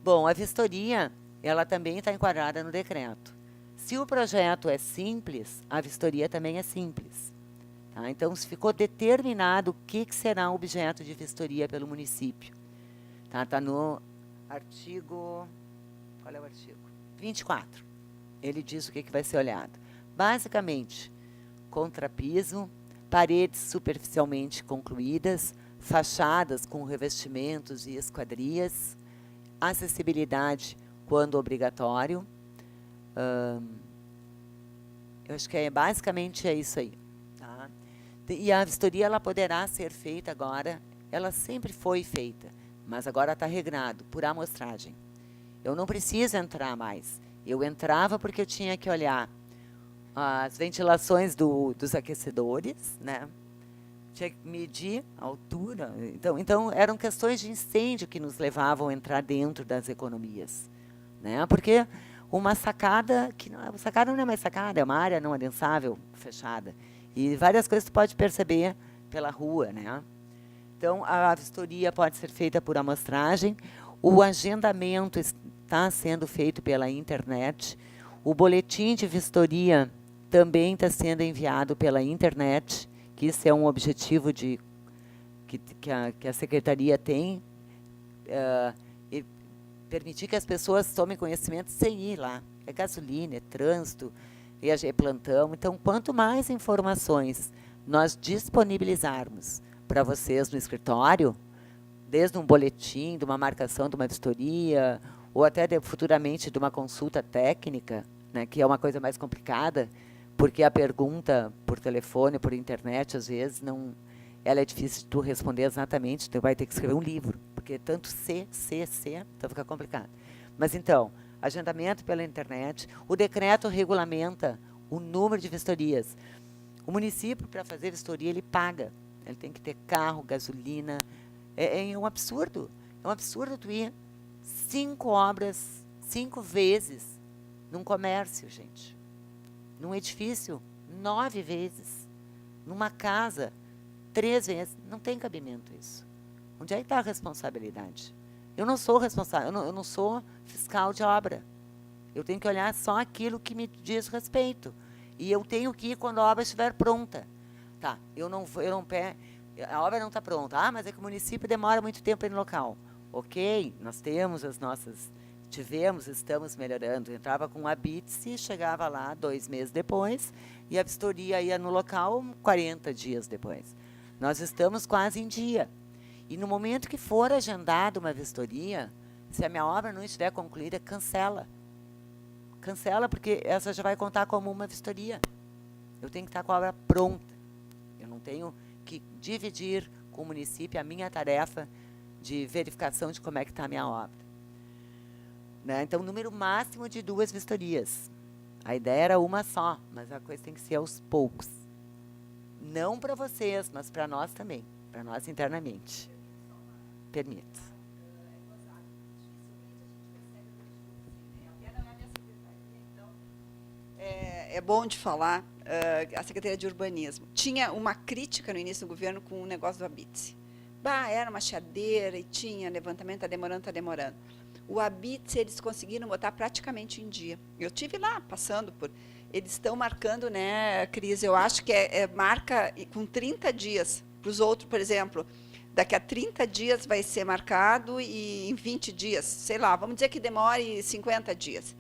Bom, a vistoria, ela também está enquadrada no decreto. Se o projeto é simples, a vistoria também é simples. Tá? Então, se ficou determinado o que será objeto de vistoria pelo município. Tá no artigo... Qual é o artigo? 24. Ele diz o que vai ser olhado. Basicamente, contrapiso, paredes superficialmente concluídas, fachadas com revestimentos e esquadrias, acessibilidade quando obrigatório. Eu acho que basicamente é isso aí. Tá? E a vistoria ela poderá ser feita agora, ela sempre foi feita, mas agora está regrado, por amostragem. Eu não preciso entrar mais. Eu entrava porque eu tinha que olhar as ventilações dos aquecedores, né? tinha que medir a altura. Então, eram questões de incêndio que nos levavam a entrar dentro das economias, né? Porque uma sacada, sacada não é mais sacada, é uma área não adensável, fechada. E várias coisas tu pode perceber pela rua, né? Então, a vistoria pode ser feita por amostragem, o agendamento está sendo feito pela internet, o boletim de vistoria também está sendo enviado pela internet, que isso é um objetivo que a Secretaria tem, e permitir que as pessoas tomem conhecimento sem ir lá. É gasolina, é trânsito, é plantão. Então, quanto mais informações nós disponibilizarmos para vocês no escritório, desde um boletim, de uma marcação de uma vistoria, ou até futuramente de uma consulta técnica, né, que é uma coisa mais complicada, porque a pergunta por telefone, por internet, às vezes, ela é difícil de tu responder exatamente, tu vai ter que escrever um livro, porque tanto C, então fica complicado. Mas, então, agendamento pela internet, o decreto regulamenta o número de vistorias. O município, para fazer vistoria, ele paga. Ele tem que ter carro, gasolina. É um absurdo. É um absurdo tu ir 5 obras, 5 vezes num comércio, gente. Num edifício, 9 vezes. Numa casa, 3 vezes. Não tem cabimento isso. Onde é que está a responsabilidade? Eu não sou responsável, eu não sou fiscal de obra. Eu tenho que olhar só aquilo que me diz respeito. E eu tenho que ir quando a obra estiver pronta. Tá, a obra não está pronta. Ah, mas é que o município demora muito tempo para ir no local. Ok, nós temos estamos melhorando. Entrava com a BITSE, chegava lá 2 meses depois, e a vistoria ia no local 40 dias depois. Nós estamos quase em dia. E no momento que for agendada uma vistoria, se a minha obra não estiver concluída, cancela. Cancela, porque essa já vai contar como uma vistoria. Eu tenho que estar com a obra pronta. Eu não tenho que dividir com o município a minha tarefa de verificação de como é que está a minha obra. Né? Então, número máximo de 2 vistorias. A ideia era uma só, mas a coisa tem que ser aos poucos. Não para vocês, mas para nós também. Para nós internamente. Permito. É bom de falar, a Secretaria de Urbanismo tinha uma crítica no início do governo com o negócio do Habite-se. Era uma chiadeira e tinha levantamento, está demorando. O Habite-se eles conseguiram botar praticamente em dia. Eu tive lá, passando por... Eles estão marcando, né, Cris? Eu acho que marca com 30 dias. Para os outros, por exemplo, daqui a 30 dias vai ser marcado e em 20 dias, sei lá, vamos dizer que demore 50 dias.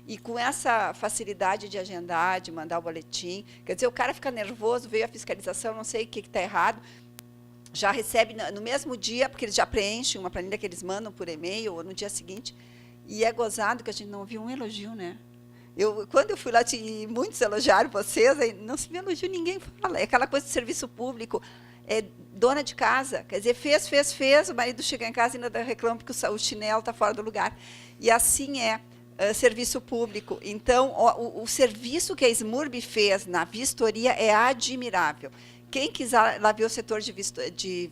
E com essa facilidade de agendar, de mandar o boletim, quer dizer, o cara fica nervoso, veio a fiscalização, não sei o que está errado, já recebe no mesmo dia, porque eles já preenchem uma planilha que eles mandam por e-mail ou no dia seguinte, e é gozado que a gente não ouviu um elogio, né? Quando eu fui lá, muitos elogiaram vocês, aí não se vê elogio, ninguém fala. É aquela coisa de serviço público, dona de casa, quer dizer, fez, o marido chega em casa e ainda reclama porque o chinelo está fora do lugar. E assim serviço público. Então, o serviço que a SMURB fez na vistoria é admirável. Quem quiser lá ver o setor de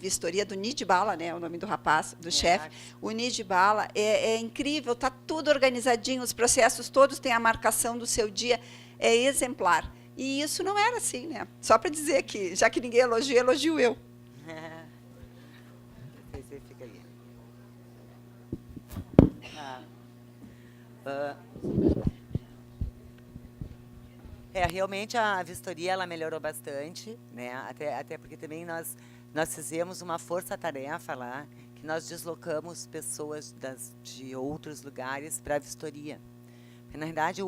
vistoria do Nid Bala, né, o nome do rapaz, do chefe, o Nid Bala, é incrível, está tudo organizadinho, os processos todos têm a marcação do seu dia, é exemplar. E isso não era assim, né? Só para dizer que, já que ninguém elogia, elogio eu. Você fica ali. Realmente a vistoria ela melhorou bastante, né? Até porque também nós fizemos uma força-tarefa lá, que nós deslocamos pessoas de outros lugares para a vistoria. Porque, na verdade,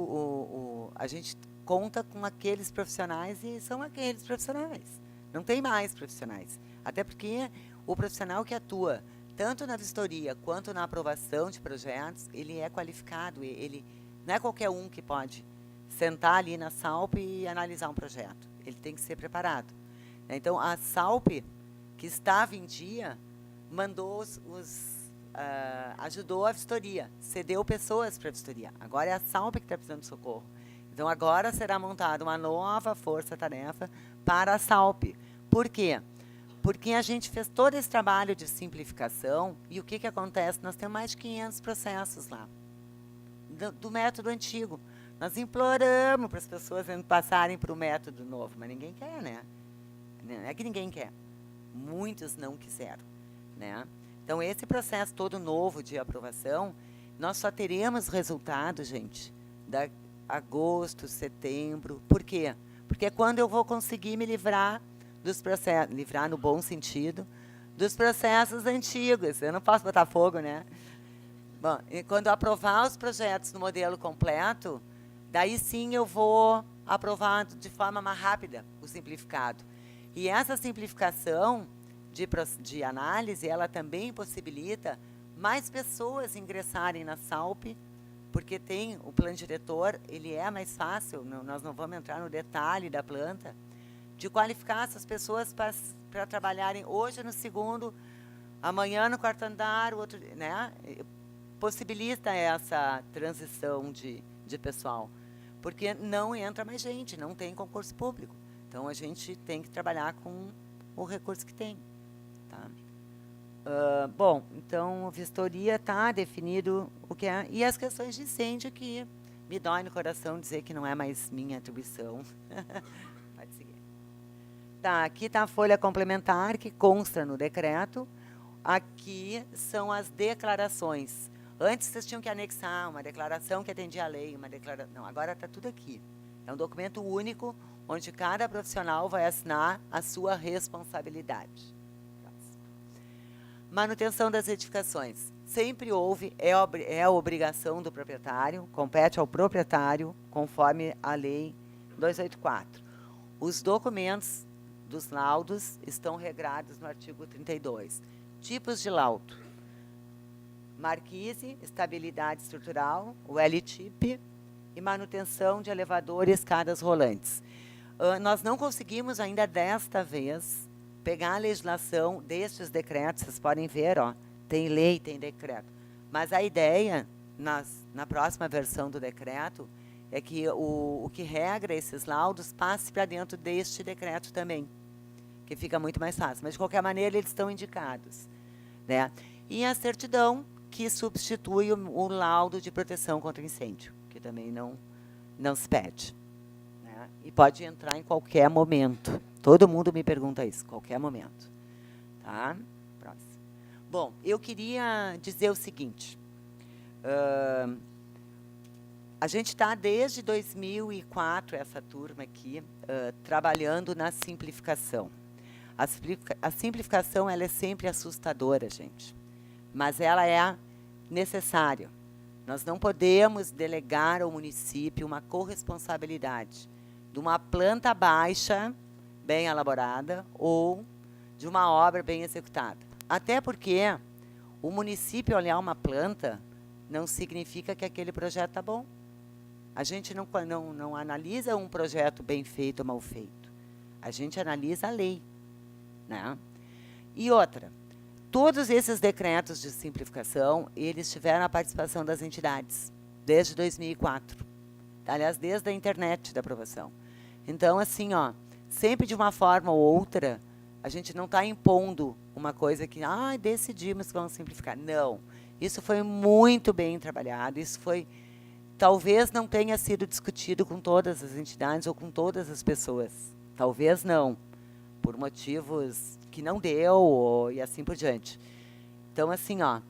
a gente conta com aqueles profissionais e são aqueles profissionais. Não tem mais profissionais. Até porque o profissional que atua tanto na vistoria quanto na aprovação de projetos, ele é qualificado. Ele não é qualquer um que pode sentar ali na SALP e analisar um projeto. Ele tem que ser preparado. Então, a SALP, que estava em dia, mandou ajudou a vistoria, cedeu pessoas para a vistoria. Agora é a SALP que está precisando de socorro. Então, agora será montada uma nova força-tarefa para a SALP. Por quê? Porque a gente fez todo esse trabalho de simplificação e o que acontece? Nós temos mais de 500 processos lá, do método antigo. Nós imploramos para as pessoas passarem para o método novo, mas ninguém quer, né? Não é que ninguém quer. Muitos não quiseram, né? Então, esse processo todo novo de aprovação, nós só teremos resultado, gente, da agosto, setembro. Por quê? Porque é quando eu vou conseguir me livrar dos processos, livrar no bom sentido, dos processos antigos. Eu não posso botar fogo, né? Bom, e quando eu aprovar os projetos no modelo completo, daí sim eu vou aprovar de forma mais rápida o simplificado. E essa simplificação de análise, ela também possibilita mais pessoas ingressarem na SALP, porque tem o plano diretor, ele é mais fácil, nós não vamos entrar no detalhe da planta, de qualificar essas pessoas para trabalharem hoje no segundo, amanhã no quarto andar, o outro, né? Possibilita essa transição de pessoal, porque não entra mais gente, não tem concurso público. Então, a gente tem que trabalhar com o recurso que tem. Tá? Bom, então, vistoria está definido o que é. E as questões de incêndio, que me dói no coração dizer que não é mais minha atribuição. Pode seguir. Tá, aqui está a folha complementar, que consta no decreto. Aqui são as declarações. Antes, vocês tinham que anexar uma declaração que atendia a lei, uma declaração. Não, agora está tudo aqui. É um documento único, onde cada profissional vai assinar a sua responsabilidade. Manutenção das edificações. Sempre houve, é a obrigação do proprietário, compete ao proprietário, conforme a lei 284. Os documentos dos laudos estão regrados no artigo 32. Tipos de laudo. Marquise, estabilidade estrutural, o L-TIP, e manutenção de elevador e escadas rolantes. Nós não conseguimos ainda desta vez pegar a legislação destes decretos, vocês podem ver, ó, tem lei, tem decreto. Mas a ideia, na próxima versão do decreto, é que o que regra esses laudos passe para dentro deste decreto também, que fica muito mais fácil. Mas, de qualquer maneira, eles estão indicados, né? E a certidão, que substitui o laudo de proteção contra incêndio, que também não se pede. Né? E pode entrar em qualquer momento. Todo mundo me pergunta isso, qualquer momento. Tá? Próximo. Bom, eu queria dizer o seguinte. A gente está desde 2004, essa turma aqui, trabalhando na simplificação. A simplificação, ela é sempre assustadora, gente. Mas ela é necessária. Nós não podemos delegar ao município uma corresponsabilidade de uma planta baixa, bem elaborada, ou de uma obra bem executada. Até porque o município olhar uma planta não significa que aquele projeto está bom. A gente não analisa um projeto bem feito ou mal feito. A gente analisa a lei. Né? E outra, todos esses decretos de simplificação, eles tiveram a participação das entidades, desde 2004. Aliás, desde a internet da aprovação. Então, assim, ó, sempre de uma forma ou outra, a gente não está impondo uma coisa que, decidimos que vamos simplificar. Não. Isso foi muito bem trabalhado, isso foi, talvez não tenha sido discutido com todas as entidades ou com todas as pessoas. Talvez não, por motivos que não deu e assim por diante. Então, assim, ó,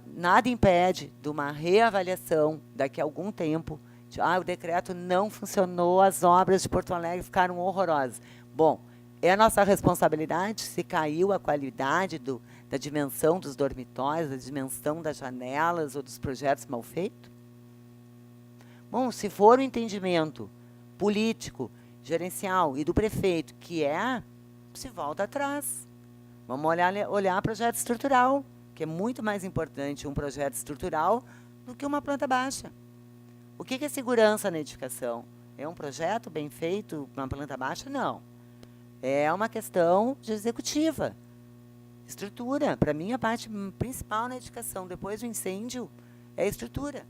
nada impede de uma reavaliação daqui a algum tempo. O decreto não funcionou, as obras de Porto Alegre ficaram horrorosas. Bom, é a nossa responsabilidade se caiu a qualidade da dimensão dos dormitórios, da dimensão das janelas ou dos projetos mal feitos? Bom, se for o entendimento político, gerencial e do prefeito, que se volta atrás. Vamos olhar projeto estrutural, que é muito mais importante um projeto estrutural do que uma planta baixa. O que é segurança na edificação? É um projeto bem feito, uma planta baixa? Não. É uma questão de executiva. Estrutura. Para mim, a parte principal na edificação, depois do incêndio, é a estrutura.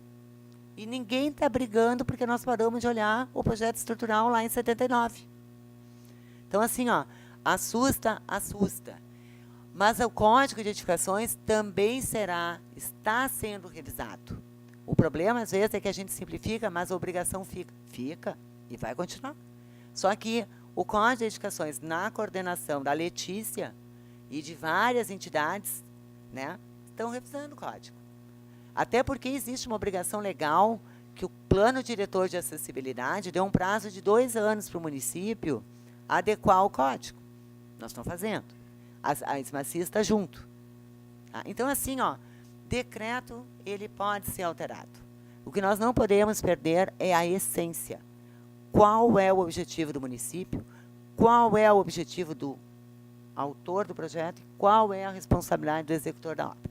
E ninguém está brigando porque nós paramos de olhar o projeto estrutural lá em 79. Então, assim, ó, Assusta, assusta. Mas o Código de Edificações também está sendo revisado. O problema, às vezes, é que a gente simplifica, mas a obrigação fica e vai continuar. Só que o Código de Edificações, na coordenação da Letícia e de várias entidades, né, estão revisando o código. Até porque existe uma obrigação legal que o Plano Diretor de Acessibilidade deu um prazo de 2 anos para o município adequar o código. Nós estamos fazendo. A SMACI está junto. Tá? Então, assim, decreto, ele pode ser alterado. O que nós não podemos perder é a essência. Qual é o objetivo do município? Qual é o objetivo do autor do projeto? E qual é a responsabilidade do executor da obra?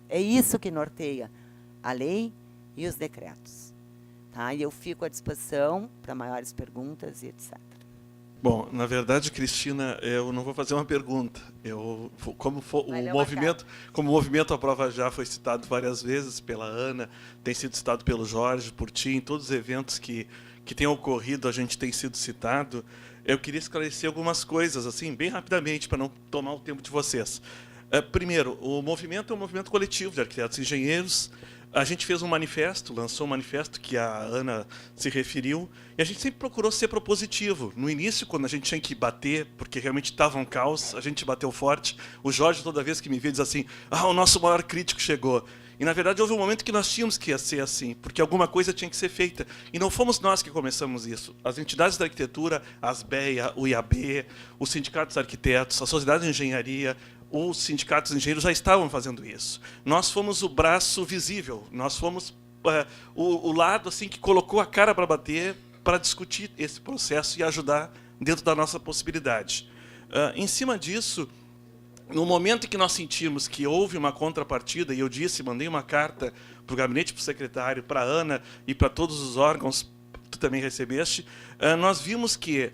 É isso que norteia a lei e os decretos. Tá? E eu fico à disposição para maiores perguntas e etc. Bom, na verdade, Cristina, eu não vou fazer uma pergunta. Como o movimento Aprova Já foi citado várias vezes pela Ana, tem sido citado pelo Jorge, por ti, em todos os eventos que têm ocorrido, a gente tem sido citado. Eu queria esclarecer algumas coisas, assim, bem rapidamente, para não tomar o tempo de vocês. Primeiro, o movimento é um movimento coletivo de arquitetos e engenheiros. A gente fez um manifesto, lançou um manifesto que a Ana se referiu, e a gente sempre procurou ser propositivo. No início, quando a gente tinha que bater, porque realmente estava um caos, a gente bateu forte. O Jorge, toda vez que me vê, diz assim, o nosso maior crítico chegou. E, na verdade, houve um momento que nós tínhamos que ser assim, porque alguma coisa tinha que ser feita. E não fomos nós que começamos isso. As entidades da arquitetura, a ASBEA, o IAB, os sindicatos de arquitetos, a Sociedade de Engenharia, os sindicatos de engenheiros já estavam fazendo isso. Nós fomos o braço visível, nós fomos o lado assim que colocou a cara para bater, para discutir esse processo e ajudar dentro da nossa possibilidade. Em cima disso, no momento em que nós sentimos que houve uma contrapartida, e eu mandei uma carta para o gabinete, para o secretário, para a Ana e para todos os órgãos, tu também recebeste, nós vimos que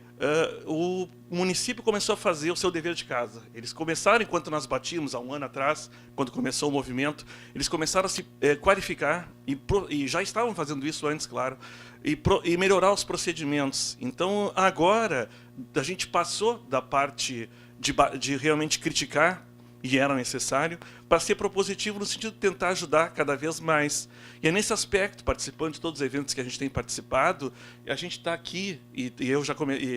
o município começou a fazer o seu dever de casa. Eles começaram, enquanto nós batíamos há um ano atrás, quando começou o movimento, eles começaram a se qualificar, e já estavam fazendo isso antes, claro, e melhorar os procedimentos. Então, agora, a gente passou da parte de realmente criticar, e era necessário, para ser propositivo no sentido de tentar ajudar cada vez mais. E é nesse aspecto, participando de todos os eventos que a gente tem participado, a gente está aqui, e eu já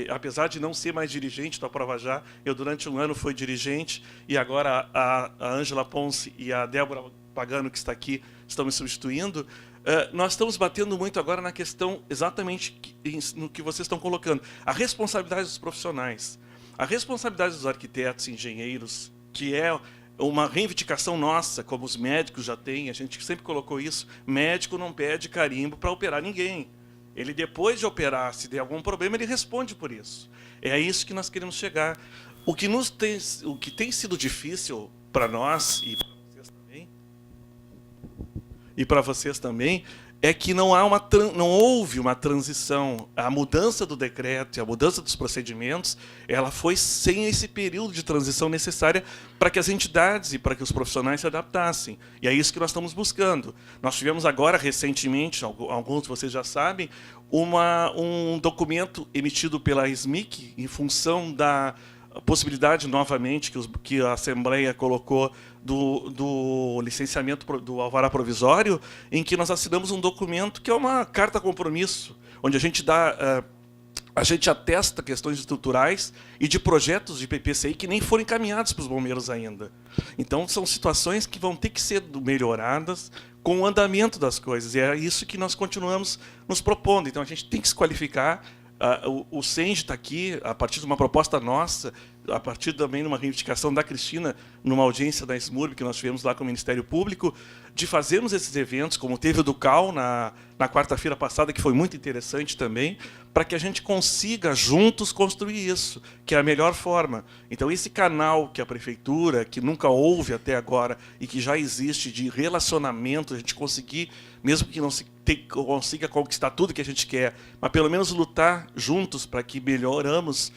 apesar de não ser mais dirigente do Aprova Já, eu durante um ano fui dirigente, e agora a Ângela Ponce e a Débora Pagano, que está aqui, estão me substituindo. Nós estamos batendo muito agora na questão exatamente no que vocês estão colocando. A responsabilidade dos profissionais, a responsabilidade dos arquitetos e engenheiros, que é uma reivindicação nossa, como os médicos já têm, a gente sempre colocou isso, médico não pede carimbo para operar ninguém. Ele, depois de operar, se der algum problema, ele responde por isso. É a isso que nós queremos chegar. O que tem sido difícil para nós, e para vocês também, é que não houve uma transição. A mudança do decreto e a mudança dos procedimentos, ela foi sem esse período de transição necessária para que as entidades e para que os profissionais se adaptassem. E é isso que nós estamos buscando. Nós tivemos agora, recentemente, alguns de vocês já sabem, um documento emitido pela SMIC em função da possibilidade, novamente, que a Assembleia colocou do licenciamento do alvará provisório, em que nós assinamos um documento que é uma carta compromisso, onde a gente atesta questões estruturais e de projetos de PPCI que nem foram encaminhados para os bombeiros ainda. Então, são situações que vão ter que ser melhoradas com o andamento das coisas, e é isso que nós continuamos nos propondo. Então, a gente tem que se qualificar. O CENG está aqui, a partir de uma proposta nossa, a partir também de uma reivindicação da Cristina, numa audiência da SMURB que nós tivemos lá com o Ministério Público, de fazermos esses eventos, como teve o do CAL na quarta-feira passada, que foi muito interessante também, para que a gente consiga juntos construir isso, que é a melhor forma. Então, esse canal que a Prefeitura, que nunca houve até agora, e que já existe de relacionamento, a gente conseguir, mesmo que não se consiga conquistar tudo que a gente quer, mas pelo menos lutar juntos para que melhoramos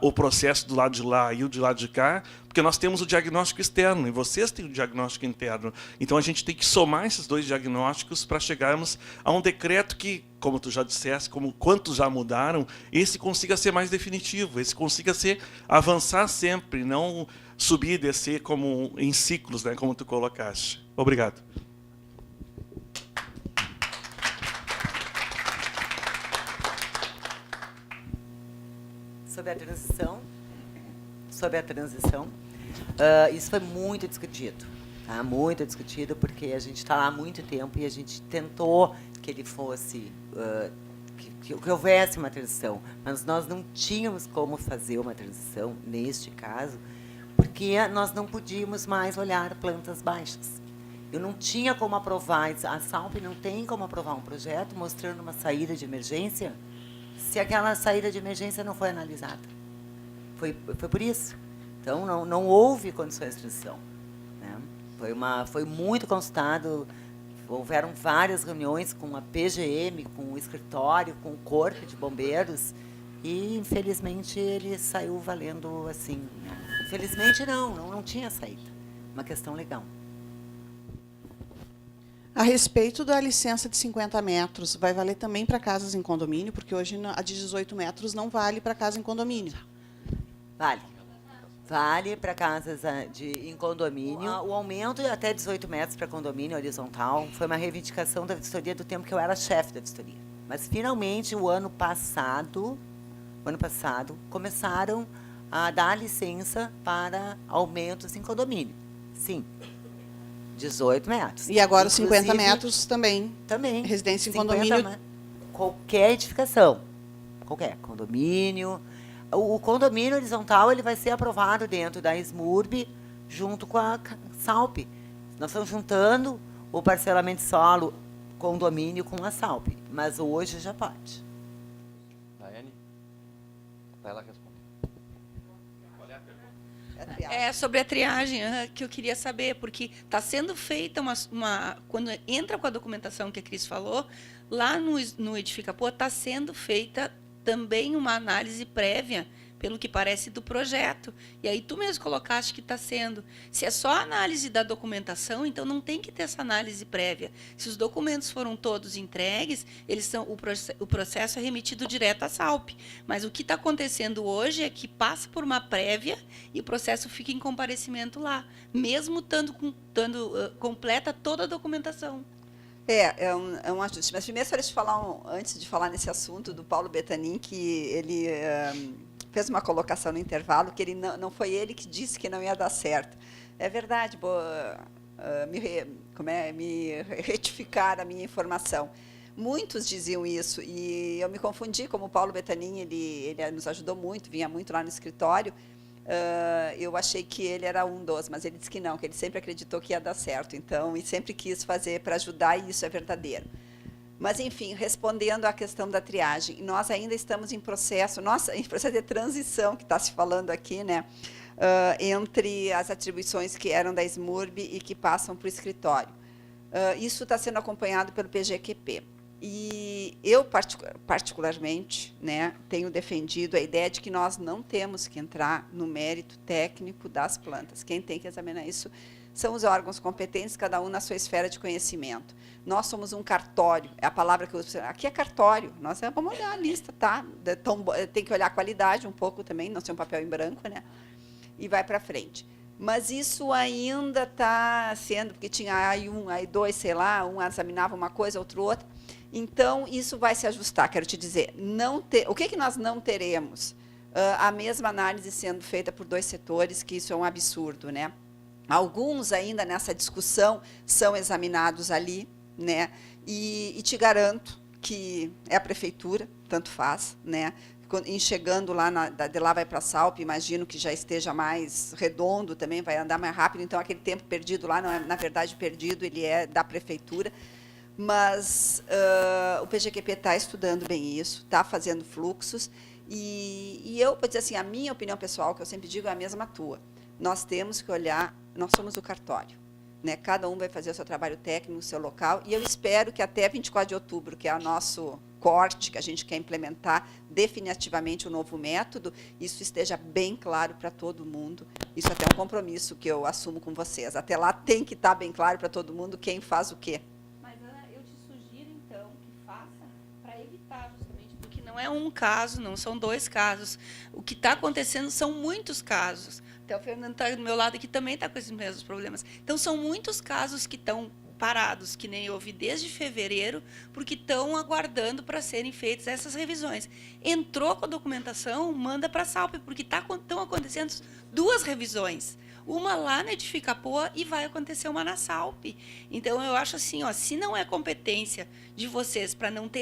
o processo do lado de lá e o de lado de cá, porque nós temos o diagnóstico externo e vocês têm o diagnóstico interno. Então a gente tem que somar esses dois diagnósticos para chegarmos a um decreto que, como tu já disseste, como quantos já mudaram, esse consiga ser mais definitivo, esse consiga avançar sempre, não subir e descer como em ciclos, né, como tu colocaste. Obrigado. Sobre a transição, isso foi muito discutido, tá? Muito discutido, porque a gente está lá há muito tempo e a gente tentou que ele fosse, que houvesse uma transição, mas nós não tínhamos como fazer uma transição, neste caso, porque nós não podíamos mais olhar plantas baixas. Eu não tinha como aprovar, a SALP não tem como aprovar um projeto mostrando uma saída de emergência se aquela saída de emergência não foi analisada. Foi por isso. Então, não houve condições de transição, né? Foi muito consultado, houveram várias reuniões com a PGM, com o escritório, com o Corpo de Bombeiros, e, infelizmente, ele saiu valendo assim. Infelizmente, não tinha saída. Uma questão legal. A respeito da licença de 50 metros, vai valer também para casas em condomínio, porque hoje a de 18 metros não vale para casa em condomínio. Vale. Vale para casas em condomínio. O aumento de até 18 metros para condomínio horizontal foi uma reivindicação da vistoria do tempo que eu era chefe da vistoria. Mas, finalmente, o ano passado, começaram a dar licença para aumentos em condomínio. Sim. 18 metros. E agora os 50 metros também. Também. Residência em condomínio. Qualquer edificação. Qualquer. Condomínio. O condomínio horizontal ele vai ser aprovado dentro da SMURB junto com a SALP. Nós estamos juntando o parcelamento de solo condomínio com a SALP. Mas hoje já pode. Daiane? Vai lá responder. É sobre a triagem que eu queria saber, porque está sendo feita quando entra com a documentação que a Cris falou, lá no Edificapô está sendo feita também uma análise prévia, pelo que parece, do projeto. E aí tu mesmo colocaste que está sendo. Se é só a análise da documentação, então não tem que ter essa análise prévia. Se os documentos foram todos entregues, o processo é remetido direto à SALP. Mas o que está acontecendo hoje é que passa por uma prévia e o processo fica em comparecimento lá, mesmo estando completa toda a documentação. É um ajuste. Mas primeiro, só falar, antes de falar nesse assunto do Paulo Betanin, que ele fez uma colocação no intervalo, que ele não foi ele que disse que não ia dar certo. É verdade, me retificar a minha informação. Muitos diziam isso, e eu me confundi, como o Paulo Betanin, ele nos ajudou muito, vinha muito lá no escritório, eu achei que ele era um dos, mas ele disse que não, que ele sempre acreditou que ia dar certo, então, e sempre quis fazer para ajudar, e isso é verdadeiro. Mas, enfim, respondendo à questão da triagem, nós ainda estamos em processo de transição, que está se falando aqui, né, entre as atribuições que eram da SMURB e que passam para o escritório. Isso está sendo acompanhado pelo PGQP. E eu, particularmente, né, tenho defendido a ideia de que nós não temos que entrar no mérito técnico das plantas. Quem tem que examinar isso são os órgãos competentes, cada um na sua esfera de conhecimento. Nós somos um cartório, é a palavra que eu uso. Aqui é cartório, nós vamos olhar a lista, tá? Tem que olhar a qualidade um pouco também, não ser um papel em branco, né? E vai para frente. Mas isso ainda está sendo, porque tinha AI1, AI2, sei lá, um examinava uma coisa, outro outra. Então, isso vai se ajustar, quero te dizer. O que nós não teremos? A mesma análise sendo feita por dois setores, que isso é um absurdo, né? Alguns ainda nessa discussão são examinados ali, né? E te garanto que é a prefeitura, tanto faz, né? Chegando lá, de lá vai para a SALP, imagino que já esteja mais redondo também, vai andar mais rápido, então aquele tempo perdido lá, não é, na verdade, perdido, ele é da prefeitura. Mas o PGQP está estudando bem isso, está fazendo fluxos, e eu vou dizer assim, a minha opinião pessoal, que eu sempre digo, é a mesma tua. Nós temos que olhar, nós somos o cartório, né? Cada um vai fazer o seu trabalho técnico no seu local, e eu espero que até 24 de outubro, que é o nosso corte, que a gente quer implementar definitivamente o novo método, isso esteja bem claro para todo mundo. Isso até é um compromisso que eu assumo com vocês. Até lá tem que estar bem claro para todo mundo quem faz o quê. Mas, Ana, eu te sugiro, então, que faça para evitar justamente, porque não é um caso, não são 2 casos. O que está acontecendo são muitos casos. Até o Fernando está do meu lado aqui, também está com esses mesmos problemas. Então, são muitos casos que estão parados, que nem houve desde fevereiro, porque estão aguardando para serem feitas essas revisões. Entrou com a documentação, manda para a SALP, porque estão acontecendo 2 revisões. Uma lá na Edificapoa e vai acontecer uma na SALP. Então, eu acho assim, ó, se não é competência de vocês para não ter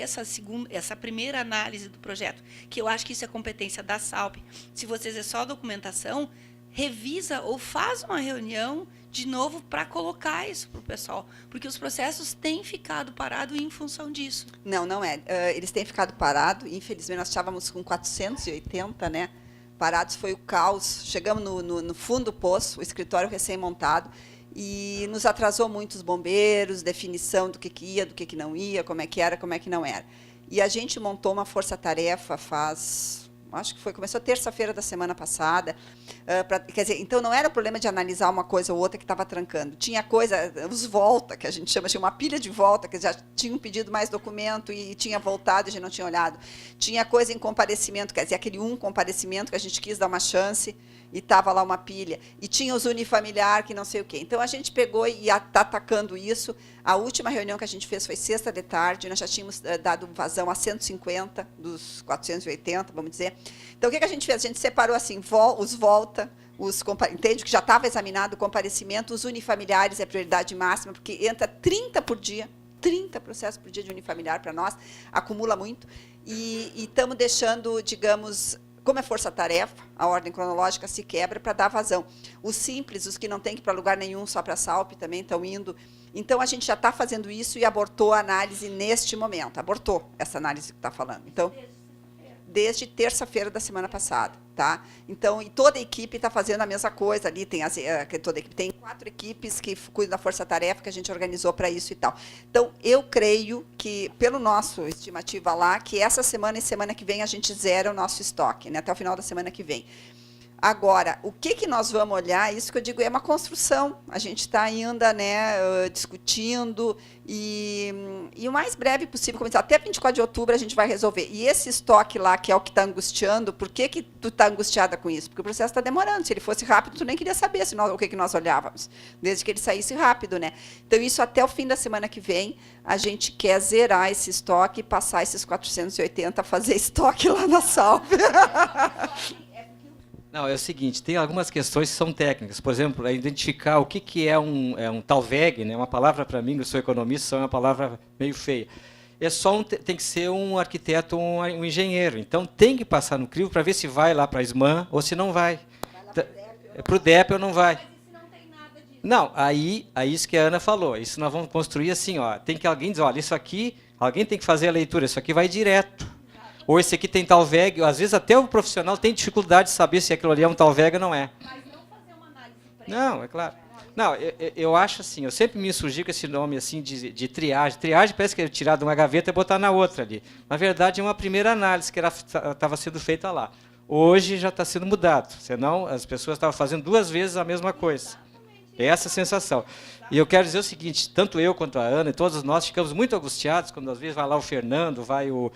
essa primeira análise do projeto, que eu acho que isso é competência da SALP, se vocês é só documentação, revisa ou faz uma reunião de novo para colocar isso para o pessoal, porque os processos têm ficado parados em função disso. Não, não é. Eles têm ficado parados. Infelizmente, nós estávamos com 480, né? Parados, foi o caos. Chegamos no fundo do poço, o escritório recém-montado, e nos atrasou muito os bombeiros, definição do que ia, do que não ia, como é que era, como é que não era. E a gente montou uma força-tarefa acho que começou terça-feira da semana passada. Quer dizer, então não era o problema de analisar uma coisa ou outra que estava trancando. Tinha coisa, os volta, que a gente chama, tinha uma pilha de volta, que já tinham pedido mais documento e tinha voltado e a gente não tinha olhado. Tinha coisa em comparecimento, quer dizer, aquele comparecimento que a gente quis dar uma chance e estava lá uma pilha. E tinha os unifamiliar, que não sei o quê. Então, a gente pegou e está atacando isso. A última reunião que a gente fez foi sexta de tarde, nós já tínhamos dado vazão a 150 dos 480, vamos dizer. Então, o que a gente fez? A gente separou assim, os volta, entende que já estava examinado o comparecimento, os unifamiliares é prioridade máxima, porque entra 30 por dia, 30 processos por dia de unifamiliar para nós, acumula muito, e estamos deixando, digamos, como é força-tarefa, a ordem cronológica se quebra para dar vazão. Os simples, os que não têm que ir para lugar nenhum, só para a SALP, também estão indo. Então, a gente já está fazendo isso e abortou a análise neste momento. Abortou essa análise que está falando. Então, desde terça-feira da semana passada. Tá? Então, e toda a equipe está fazendo a mesma coisa ali. Toda a equipe, tem 4 equipes que cuidam da força-tarefa, que a gente organizou para isso e tal. Então, eu creio que, pelo nosso estimativa lá, que essa semana e semana que vem a gente zera o nosso estoque, né, até o final da semana que vem. Agora, o que nós vamos olhar, isso que eu digo, é uma construção. A gente está ainda, né, discutindo e o mais breve possível, como eu disse, até 24 de outubro a gente vai resolver. E esse estoque lá, que é o que está angustiando, por que tu está angustiada com isso? Porque o processo está demorando. Se ele fosse rápido, tu nem queria saber o que nós olhávamos, desde que ele saísse rápido, né? Então, isso até o fim da semana que vem, a gente quer zerar esse estoque e passar esses 480 a fazer estoque lá na SALP. Não, é o seguinte, tem algumas questões que são técnicas. Por exemplo, identificar o que é um talveg, né? Uma palavra para mim, eu sou economista, é uma palavra meio feia. É só tem que ser um arquiteto, um engenheiro. Então, tem que passar no crivo para ver se vai lá para a SMAN ou se não vai. É para o DEP ou não vai. Não, aí isso que a Ana falou. Isso nós vamos construir assim, ó. Tem que alguém dizer, olha, isso aqui, alguém tem que fazer a leitura, isso aqui vai direto. Ou esse aqui tem talveg, às vezes até o profissional tem dificuldade de saber se aquilo ali é um talveg ou não é. Mas não fazer uma análise prévia. Não, é claro. Não, eu acho assim, eu sempre me insurgi com esse nome assim de triagem. Triagem parece que é tirar de uma gaveta e botar na outra ali. Na verdade, é uma primeira análise que estava sendo feita lá. Hoje já está sendo mudado, senão as pessoas estavam fazendo 2 vezes a mesma coisa. É essa a sensação. E eu quero dizer o seguinte, tanto eu quanto a Ana e todos nós ficamos muito angustiados quando às vezes vai lá o Fernando, vai o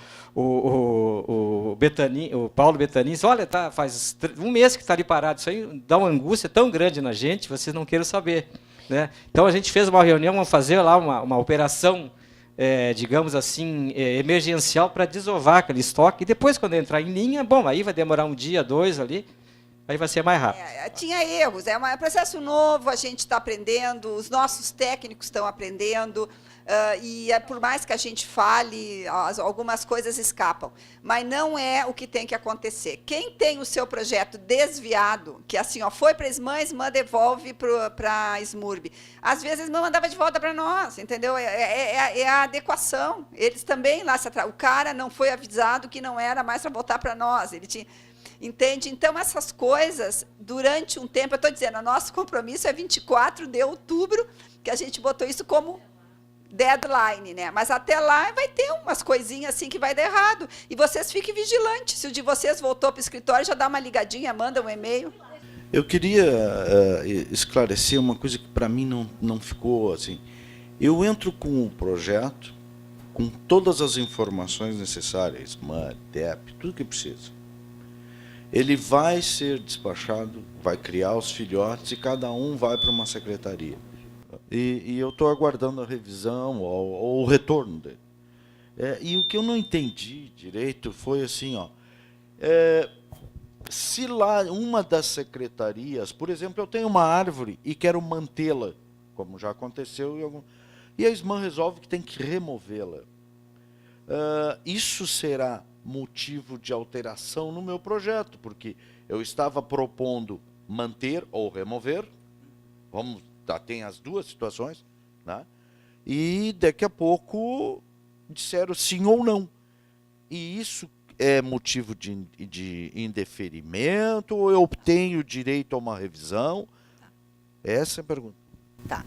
Paulo Betanin, diz, olha, faz 1 mês que está ali parado, isso aí dá uma angústia tão grande na gente, vocês não queiram saber. Né? Então a gente fez uma reunião, vamos fazer lá uma operação, digamos assim, emergencial para desovar aquele estoque, e depois quando entrar em linha, bom, aí vai demorar 1 dia, 2 ali, aí vai ser mais rápido. Tinha erros, é um processo novo, a gente está aprendendo, os nossos técnicos estão aprendendo, e por mais que a gente fale, algumas coisas escapam. Mas não é o que tem que acontecer. Quem tem o seu projeto desviado, que assim, ó, foi para a SMAN, a SMAN devolve para a SMURB. Às vezes a SMAN mandava de volta para nós, entendeu? É a adequação. Eles também lá se atrasam. O cara não foi avisado que não era mais para voltar para nós. Ele tinha... Entende? Então, essas coisas, durante um tempo, eu estou dizendo, o nosso compromisso é 24 de outubro, que a gente botou isso como deadline, né? Mas até lá vai ter umas coisinhas assim que vai dar errado. E vocês fiquem vigilantes. Se o de vocês voltou para o escritório, já dá uma ligadinha, manda um e-mail. Eu queria esclarecer uma coisa que para mim não ficou assim. Eu entro com o projeto, com todas as informações necessárias, SMAN, DEP, tudo que precisa. Ele vai ser despachado, vai criar os filhotes e cada um vai para uma secretaria. E eu estou aguardando a revisão ou o retorno dele. E o que eu não entendi direito foi assim, ó, se lá uma das secretarias, por exemplo, eu tenho uma árvore e quero mantê-la, como já aconteceu, e a SMAN resolve que tem que removê-la. Isso será motivo de alteração no meu projeto, porque eu estava propondo manter ou remover, tem as duas situações, né? E daqui a pouco disseram sim ou não. E isso é motivo de indeferimento, ou eu tenho direito a uma revisão? Essa é a pergunta. Tá.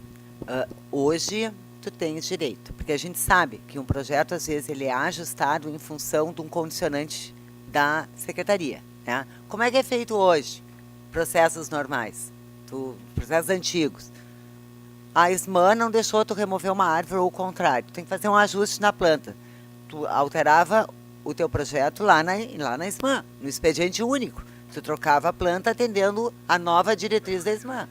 Hoje tu tens direito, porque a gente sabe que um projeto, às vezes, ele é ajustado em função de um condicionante da secretaria, né? Como é que é feito hoje? Processos normais, processos antigos. A SMAN não deixou tu remover uma árvore ou o contrário. Tu tem que fazer um ajuste na planta. Tu alterava o teu projeto lá na SMAN, no expediente único. Tu trocava a planta atendendo a nova diretriz da SMAN.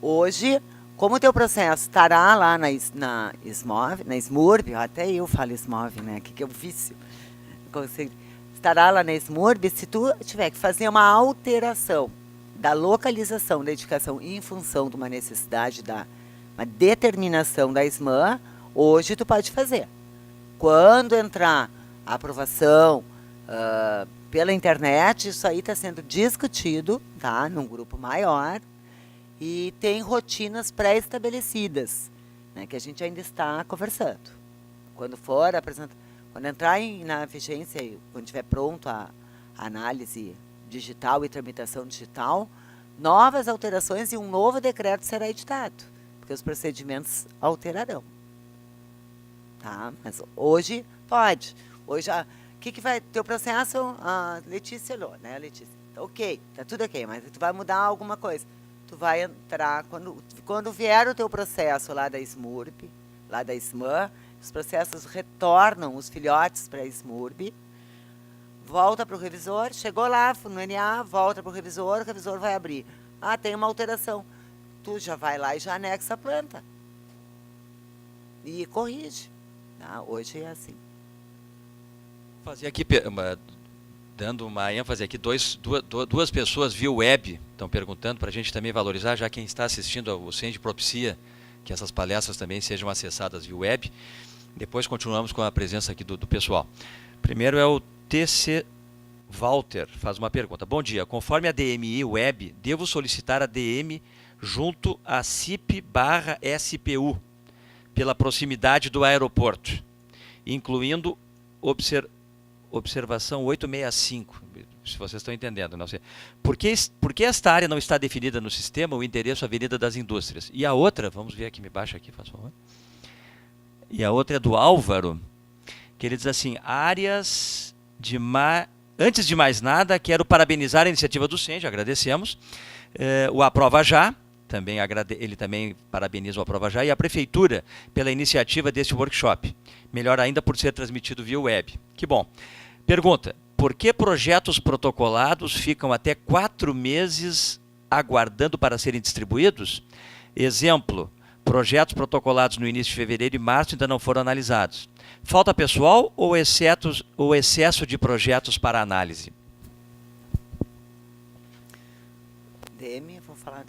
Hoje, como o teu processo estará lá na SMURB, até eu falo SMOV, né? Que é o vício. Estará lá na SMURB, se tu tiver que fazer uma alteração da localização da edificação em função de uma necessidade, uma determinação da SMAN, hoje tu pode fazer. Quando entrar a aprovação pela internet, isso aí está sendo discutido, tá, num grupo maior, e tem rotinas pré-estabelecidas, né, que a gente ainda está conversando. Quando for apresentado, quando entrar na vigência, quando estiver pronto a análise digital e tramitação digital, novas alterações e um novo decreto será editado, porque os procedimentos alterarão. Tá? Mas hoje pode. Hoje, que vai teu processo? A Letícia olhou, né, Letícia? Ok, tá tudo ok, mas tu vai mudar alguma coisa. Tu vai entrar, quando vier o teu processo lá da SMURB, lá da SMAN, os processos retornam os filhotes para a SMURB, volta para o revisor, chegou lá no NA, volta para o revisor vai abrir. Tem uma alteração. Tu já vai lá e já anexa a planta. E corrige. Tá? Hoje é assim. Fazer aqui, dando uma ênfase aqui, duas pessoas via web estão perguntando para a gente também valorizar, já quem está assistindo ao CEND propicia que essas palestras também sejam acessadas via web. Depois continuamos com a presença aqui do pessoal. Primeiro é o TC Walter, faz uma pergunta. Bom dia, conforme a DMI Web, devo solicitar a DM junto à CIP/SPU, pela proximidade do aeroporto, incluindo observação 865, se vocês estão entendendo. Não sei. Por que esta área não está definida no sistema, o endereço Avenida das Indústrias? E a outra, vamos ver aqui, me baixa aqui, faz favor. E a outra é do Álvaro, que ele diz assim, áreas de antes de mais nada, quero parabenizar a iniciativa do CEND, agradecemos, o Aprova Já, ele também parabeniza o Aprova Já, e a Prefeitura pela iniciativa deste workshop, melhor ainda por ser transmitido via web. Que bom. Pergunta, por que projetos protocolados ficam até 4 meses aguardando para serem distribuídos? Exemplo, projetos protocolados no início de fevereiro e março ainda não foram analisados. Falta pessoal ou excesso de projetos para análise? DM, vou falar.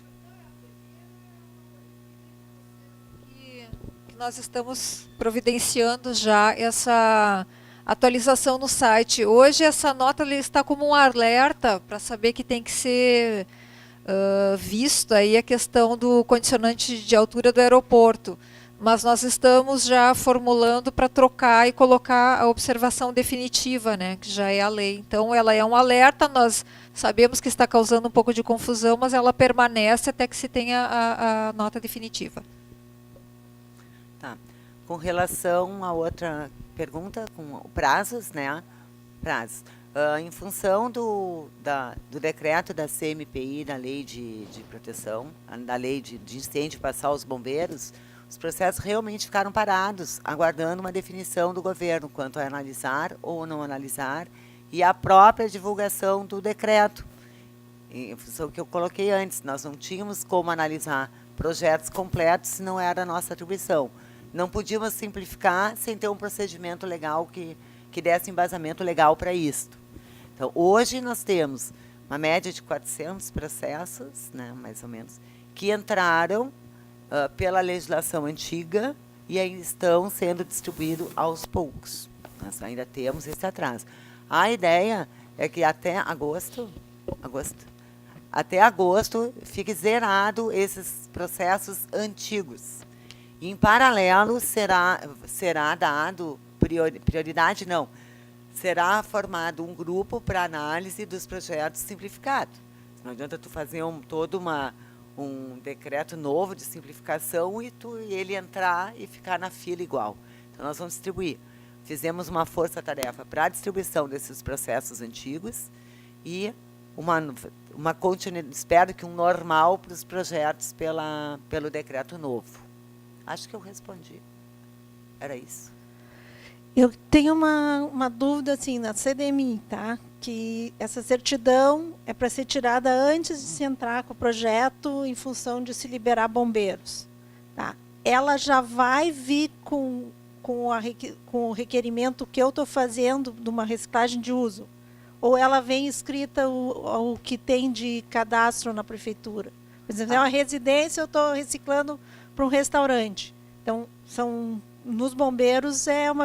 Nós estamos providenciando já essa atualização no site. Hoje essa nota está como um alerta para saber que tem que ser visto aí a questão do condicionante de altura do aeroporto. Mas nós estamos já formulando para trocar e colocar a observação definitiva, né, que já é a lei. Então ela é um alerta, nós sabemos que está causando um pouco de confusão, mas ela permanece até que se tenha a nota definitiva. Tá. Com relação à outra pergunta, com prazos, né? Prazos. Em função do decreto da CMPI, da Lei de Proteção, da Lei de Incêndio passar aos bombeiros, os processos realmente ficaram parados, aguardando uma definição do governo quanto a analisar ou não analisar, e a própria divulgação do decreto. Em função do que eu coloquei antes, nós não tínhamos como analisar projetos completos se não era a nossa atribuição. Não podíamos simplificar sem ter um procedimento legal que desse embasamento legal para isto. Então, hoje nós temos uma média de 400 processos, né, mais ou menos, que entraram pela legislação antiga e ainda estão sendo distribuídos aos poucos. Nós ainda temos esse atraso. A ideia é que até agosto fique zerado esses processos antigos. E, em paralelo, será dado prioridade, não. Será formado um grupo para análise dos projetos simplificados. Não adianta tu fazer todo um decreto novo de simplificação e ele entrar e ficar na fila igual. Então, nós vamos distribuir. Fizemos uma força-tarefa para a distribuição desses processos antigos e uma continuidade, espero que um normal para os projetos pelo decreto novo. Acho que eu respondi. Era isso. Eu tenho uma dúvida assim na CDMI, tá? Que essa certidão é para ser tirada antes de se entrar com o projeto em função de se liberar bombeiros, tá? Ela já vai vir com o requerimento que eu estou fazendo de uma reciclagem de uso? Ou ela vem escrita o que tem de cadastro na prefeitura? Por exemplo, é uma residência, eu estou reciclando para um restaurante. Então, nos bombeiros é uma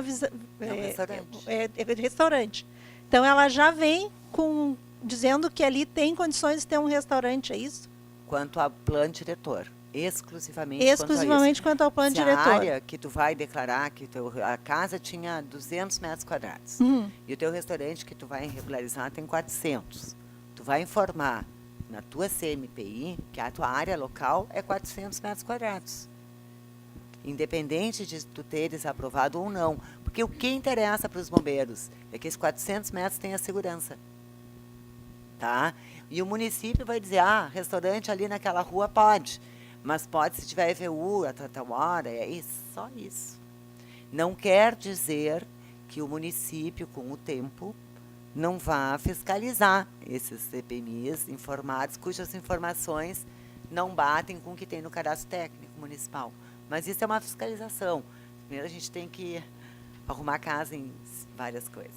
restaurante. Então, ela já vem dizendo que ali tem condições de ter um restaurante, é isso? Quanto ao plano diretor. Exclusivamente quanto ao plano diretor. A área que tu vai declarar que a casa tinha 200 metros quadrados e o teu restaurante que tu vai regularizar tem 400. Tu vai informar na tua CMPI que a tua área local é 400 metros quadrados. Independente de tu teres aprovado ou não. Porque o que interessa para os bombeiros é que esses 400 metros tenham segurança. Tá? E o município vai dizer, restaurante ali naquela rua pode. Mas pode se tiver EVU a tal hora, só isso. Não quer dizer que o município, com o tempo, não vá fiscalizar esses CPMIs informados, cujas informações não batem com o que tem no cadastro técnico municipal. Mas isso é uma fiscalização. Primeiro a gente tem que arrumar a casa em várias coisas.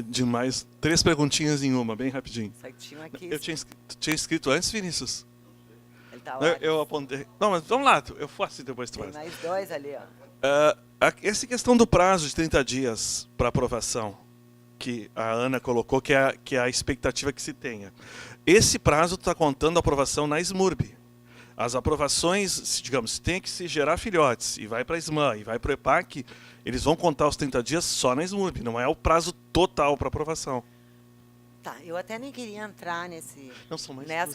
Demais. 3 perguntinhas em uma, bem rapidinho. Só que tinha aqui. Eu tinha escrito antes, Vinícius? Ele tá eu apontei. Não, mas vamos lá, eu faço e depois tu faz. Tem mais 2 ali, ó. Essa questão do prazo de 30 dias para aprovação, que a Ana colocou, que é a expectativa que se tenha. Esse prazo está contando a aprovação na SMURB. As aprovações, digamos, tem que se gerar filhotes, e vai para a SMAN, e vai para o EPAC, eles vão contar os 30 dias só na SMURB, não é o prazo total para aprovação. Tá, eu até nem queria entrar nessa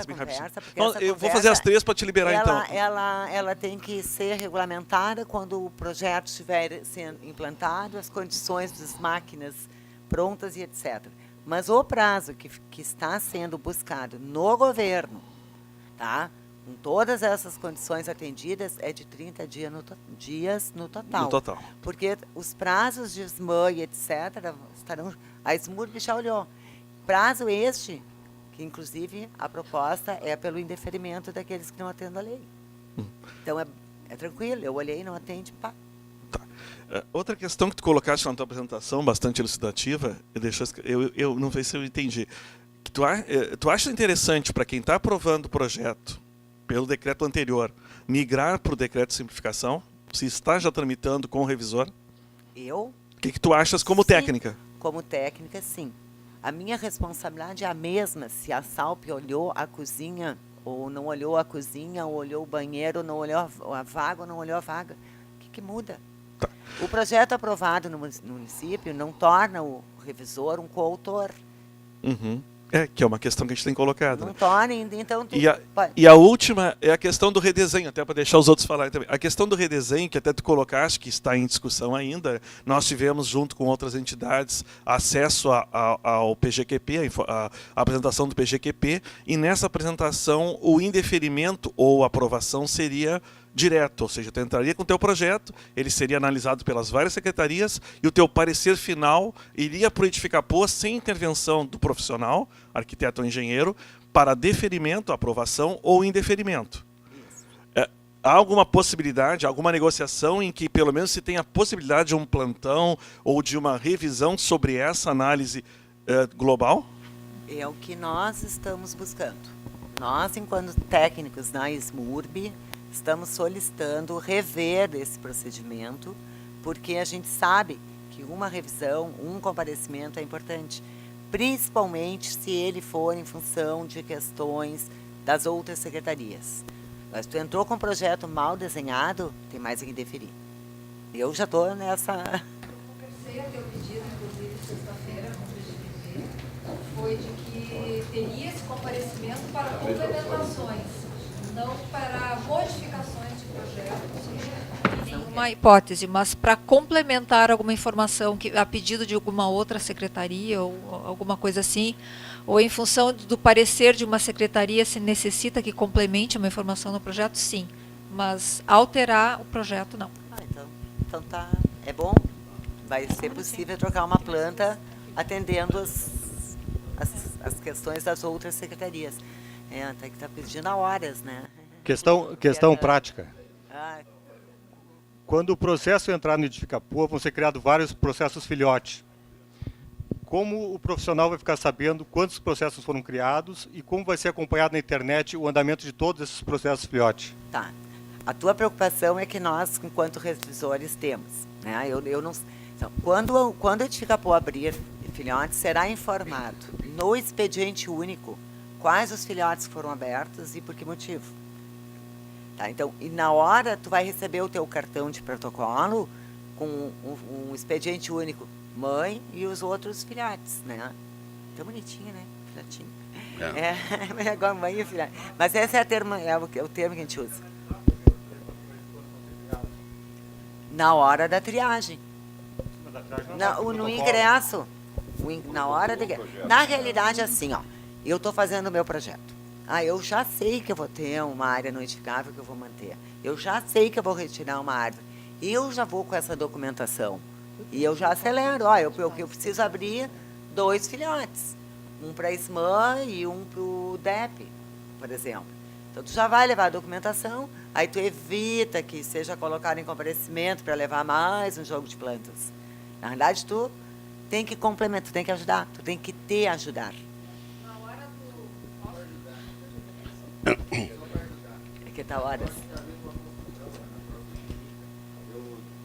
bem conversa, porque não, eu vou fazer as 3 para te liberar, então. Ela tem que ser regulamentada quando o projeto estiver sendo implantado, as condições das máquinas prontas e etc. Mas o prazo que está sendo buscado no governo, tá? Com todas essas condições atendidas, é de 30 dias no total. No total. Porque os prazos de SMAN e etc. estarão... A SMURB já olhou. Prazo este, que inclusive a proposta é pelo indeferimento daqueles que não atendem a lei. Então é tranquilo, eu olhei e não atende, pá. Tá. Outra questão que tu colocaste na tua apresentação, bastante elucidativa, eu não sei se eu entendi. Que tu acha interessante para quem está aprovando o projeto pelo decreto anterior, migrar para o decreto de simplificação? Se está já tramitando com o revisor? Eu? O que tu achas como técnica? Como técnica, sim. A minha responsabilidade é a mesma se a SALP olhou a cozinha, ou não olhou a cozinha, ou olhou o banheiro, ou não olhou a vaga, ou não olhou a vaga. O que muda? Tá. O projeto aprovado no município não torna o revisor um coautor. Que é uma questão que a gente tem colocado. Não Né? torne, então... E a última é a questão do redesenho, até para deixar os outros falarem também. A questão do redesenho, que até tu colocaste, que está em discussão ainda, nós tivemos, junto com outras entidades, acesso ao PGQP, a apresentação do PGQP, e nessa apresentação o indeferimento ou aprovação seria direto, ou seja, tu entraria com o teu projeto, ele seria analisado pelas várias secretarias e o teu parecer final iria para o Edificapoa sem intervenção do profissional, arquiteto ou engenheiro, para deferimento, aprovação ou indeferimento. Há alguma possibilidade, alguma negociação em que pelo menos se tenha a possibilidade de um plantão ou de uma revisão sobre essa análise global? É o que nós estamos buscando. Nós, enquanto técnicos na SMURB, estamos solicitando rever esse procedimento, porque a gente sabe que uma revisão, um comparecimento é importante, principalmente se ele for em função de questões das outras secretarias. Mas tu entrou com um projeto mal desenhado, tem mais a que deferir. Eu já estou nessa... Eu conversei a teu pedido, inclusive, sexta-feira, com o PGQP, foi de que teria esse comparecimento para complementações, não para modificações de projetos. Uma hipótese, mas para complementar alguma informação que a pedido de alguma outra secretaria ou alguma coisa assim, ou em função do parecer de uma secretaria se necessita que complemente uma informação no projeto, sim. Mas alterar o projeto, não. Então tá, é bom. Vai ser possível trocar uma planta atendendo as questões das outras secretarias. Tem que estar pedindo a horas, né? Questão prática. Quando o processo entrar no Edificapoa, vão ser criados vários processos filhote. Como o profissional vai ficar sabendo quantos processos foram criados e como vai ser acompanhado na internet o andamento de todos esses processos filhote? Tá. A tua preocupação é que nós, enquanto revisores, temos. Né? Eu não, então, quando o Edificapoa abrir filhotes, será informado no expediente único quais os filhotes foram abertos e por que motivo. Tá? Então, e na hora, tu vai receber o teu cartão de protocolo com um expediente único, mãe e os outros filhotes, né? Tão bonitinho, né? Filhotinho. É igual mãe e filhote. Mas esse é o termo que a gente usa. Na hora da triagem. No ingresso. Na hora de... Na realidade, assim, ó. Eu estou fazendo o meu projeto. Eu já sei que eu vou ter uma área não edificável que eu vou manter. Eu já sei que eu vou retirar uma árvore. Eu já vou com essa documentação. E eu já acelero. Eu preciso abrir 2 filhotes. Um para a SMAN e um para o DEP, por exemplo. Então, tu já vai levar a documentação, aí tu evita que seja colocado em comparecimento para levar mais um jogo de plantas. Na verdade, tu tem que complementar, tu tem que ajudar, tu tem que te ajudar. É que tá horas.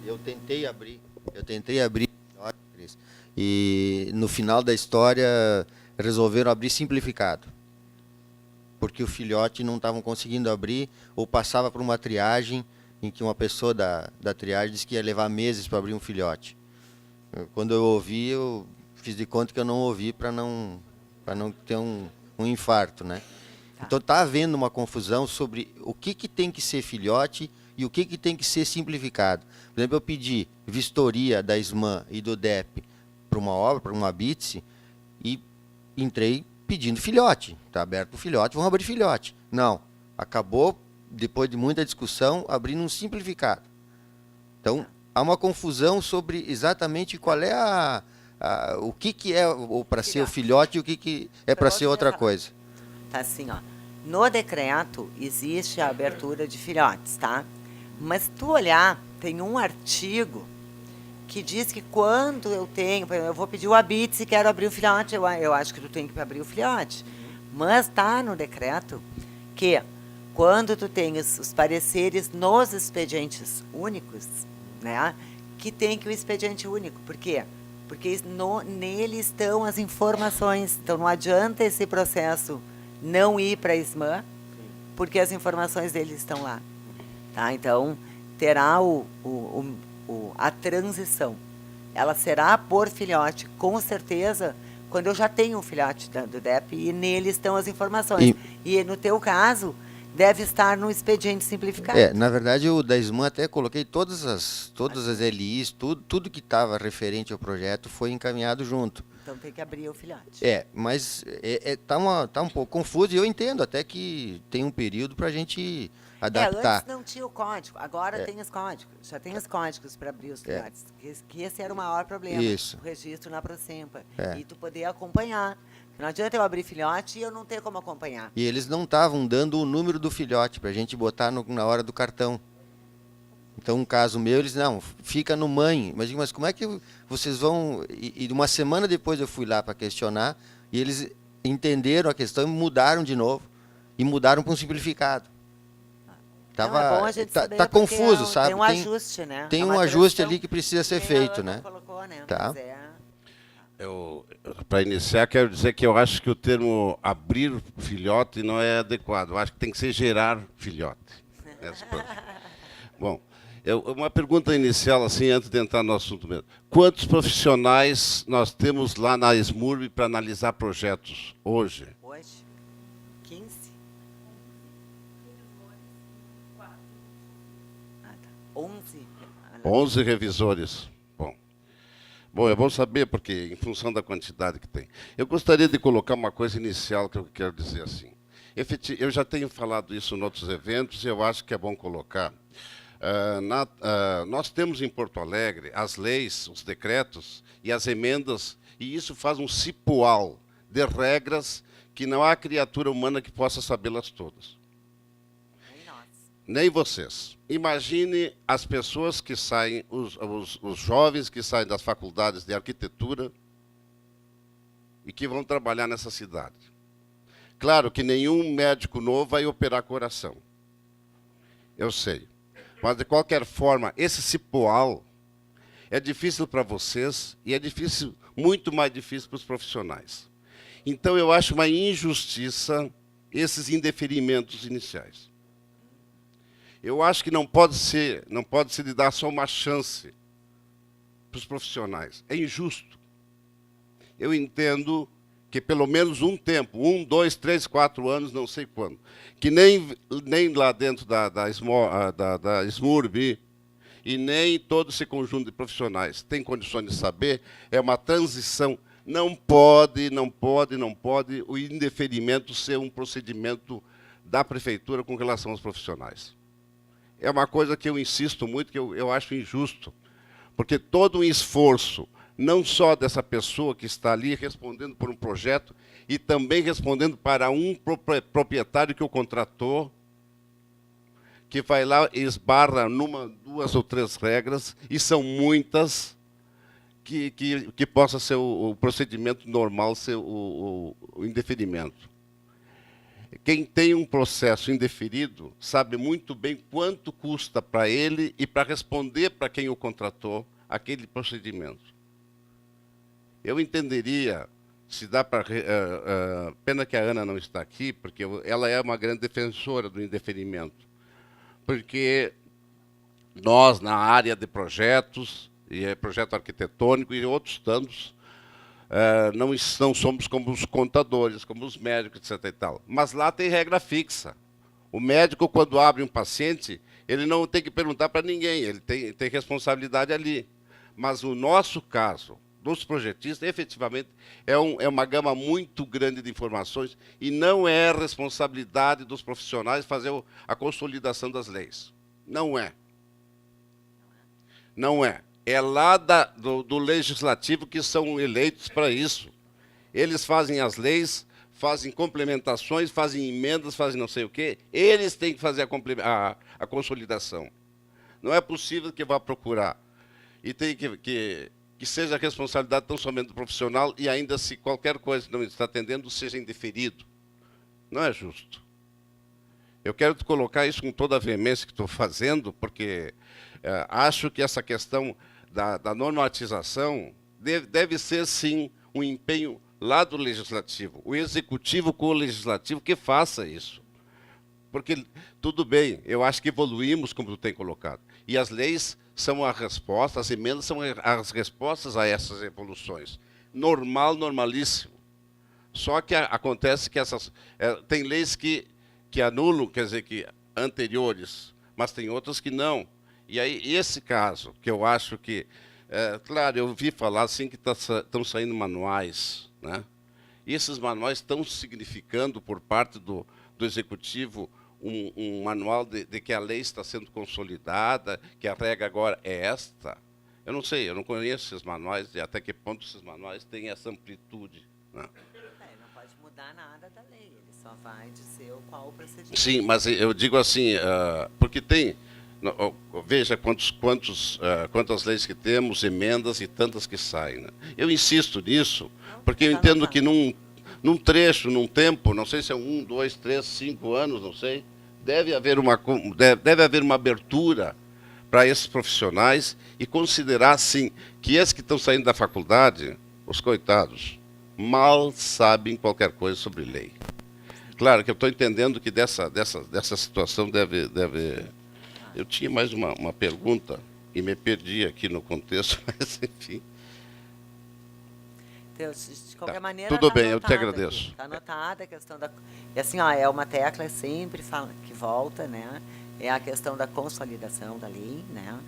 Eu tentei abrir, Cris, e no final da história resolveram abrir simplificado, porque o filhote não estavam conseguindo abrir ou passava por uma triagem em que uma pessoa da triagem disse que ia levar meses para abrir um filhote. Quando eu ouvi, eu fiz de conta que eu não ouvi para não ter um infarto, né? Então está havendo uma confusão sobre o que tem que ser filhote e o que tem que ser simplificado. Por exemplo, eu pedi vistoria da SMAN e do DEP para uma obra, para uma BITSE, e entrei pedindo filhote. Está aberto o filhote, vamos abrir filhote. Não, acabou, depois de muita discussão, abrindo um simplificado. Então, há uma confusão sobre exatamente qual é o que é para ser o filhote e o que é para ser outra coisa. Tá assim, ó. No decreto existe a abertura de filhotes, tá? Mas tu olhar, tem um artigo que diz que quando eu tenho, por exemplo, eu vou pedir o ABITS e quero abrir o filhote, eu acho que tu tem que abrir o filhote. Mas tá no decreto que quando tu tem os pareceres nos expedientes únicos, né, que tem que o expediente único. Por quê? Porque nele estão as informações. Então não adianta esse processo não ir para a SMAN, porque as informações deles estão lá. Tá? Então, terá a transição. Ela será por filhote, com certeza, quando eu já tenho um filhote do DEP e nele estão as informações. E no teu caso, deve estar no expediente simplificado. Na verdade, o da SMAN até coloquei todas as LIs, tudo que estava referente ao projeto foi encaminhado junto. Então tem que abrir o filhote. Mas tá um pouco confuso e eu entendo até que tem um período para a gente adaptar. Antes não tinha o código, agora tem os códigos. Já tem os códigos para abrir os filhotes. Que esse era o maior problema. Isso. O registro na Procempa. E tu poder acompanhar. Não adianta eu abrir filhote e eu não ter como acompanhar. E eles não estavam dando o número do filhote para a gente botar na hora do cartão. Então, um caso meu, eles, não, fica no mãe. Mas como é que vocês vão... E uma semana depois eu fui lá para questionar e eles entenderam a questão e mudaram de novo. E mudaram para um simplificado. É bom a gente saber, tá confuso, sabe? Tem um ajuste, né? Tem um ajuste ali que precisa ser feito, né? Colocou, né? Tá. Para iniciar, quero dizer que eu acho que o termo abrir filhote não é adequado. Eu acho que tem que ser gerar filhote. Bom, uma pergunta inicial, assim, antes de entrar no assunto mesmo. Quantos profissionais nós temos lá na SMURB para analisar projetos hoje? Hoje? 15? 11? 11 revisores. Bom, é bom saber, porque em função da quantidade que tem. Eu gostaria de colocar uma coisa inicial que eu quero dizer assim. Eu já tenho falado isso em outros eventos e eu acho que é bom colocar. Nós temos em Porto Alegre as leis, os decretos e as emendas, e isso faz um cipoal de regras que não há criatura humana que possa sabê-las todas. Nem vocês. Imagine as pessoas que saem, os jovens que saem das faculdades de arquitetura e que vão trabalhar nessa cidade. Claro que nenhum médico novo vai operar coração. Eu sei. Mas, de qualquer forma, esse cipoal é difícil para vocês e é difícil, muito mais difícil para os profissionais. Então, eu acho uma injustiça esses indeferimentos iniciais. Eu acho que não pode se lhe dar só uma chance para os profissionais. É injusto. Eu entendo que pelo menos um tempo, 1, 2, 3, 4 anos, não sei quando, que nem lá dentro da SMURB e nem todo esse conjunto de profissionais tem condições de saber, é uma transição. Não pode o indeferimento ser um procedimento da prefeitura com relação aos profissionais. É uma coisa que eu insisto muito, que eu acho injusto, porque todo um esforço, não só dessa pessoa que está ali respondendo por um projeto, e também respondendo para um proprietário que o contratou, que vai lá e esbarra numa, 2 ou 3 regras, e são muitas, que possa ser o procedimento normal, ser o indeferimento. Quem tem um processo indeferido sabe muito bem quanto custa para ele e para responder para quem o contratou aquele procedimento. Eu entenderia, se dá para... pena que a Ana não está aqui, porque ela é uma grande defensora do indeferimento. Porque nós, na área de projetos, e projeto arquitetônico e outros tantos, não somos como os contadores, como os médicos, etc. E tal. Mas lá tem regra fixa. O médico, quando abre um paciente, ele não tem que perguntar para ninguém, ele tem responsabilidade ali. Mas o nosso caso, dos projetistas, efetivamente, é uma gama muito grande de informações e não é responsabilidade dos profissionais fazer a consolidação das leis. Não é. Não é. É lá do legislativo que são eleitos para isso. Eles fazem as leis, fazem complementações, fazem emendas, fazem não sei o quê. Eles têm que fazer a consolidação. Não é possível que vá procurar. E tem que seja a responsabilidade tão somente do profissional e ainda se qualquer coisa que não está atendendo seja indeferido. Não é justo. Eu quero te colocar isso com toda a veemência que estou fazendo, porque acho que essa questão da normatização deve ser, sim, um empenho lá do Legislativo. O Executivo com o Legislativo que faça isso. Porque, tudo bem, eu acho que evoluímos, como tu tem colocado. E as leis são a resposta, as emendas são as respostas a essas evoluções. normal, normalíssimo. Só que acontece que tem leis que anulam, quer dizer, que anteriores, mas tem outras que não. E aí, esse caso, que eu acho que... claro, eu ouvi falar assim que estão saindo manuais, né? E esses manuais estão significando, por parte do Executivo, um manual de que a lei está sendo consolidada, que a regra agora é esta. Eu não sei, eu não conheço esses manuais e até que ponto esses manuais têm essa amplitude, né? Não pode mudar nada da lei, ele só vai dizer qual o procedimento. Sim, mas eu digo assim, porque tem... Veja quantas leis que temos, emendas e tantas que saem, né? Eu insisto nisso, porque eu entendo que num trecho, num tempo, não sei se é 1, 2, 3, 5 anos, não sei, deve haver uma abertura para esses profissionais e considerar, sim, que esses que estão saindo da faculdade, os coitados, mal sabem qualquer coisa sobre lei. Claro que eu estou entendendo que dessa situação deve... Eu tinha mais uma pergunta e me perdi aqui no contexto, mas enfim. Então, de qualquer maneira, tudo tá bem, eu te agradeço. Está anotada a questão da... E assim, ó, é uma tecla sempre que volta, né? É a questão da consolidação da lei, né?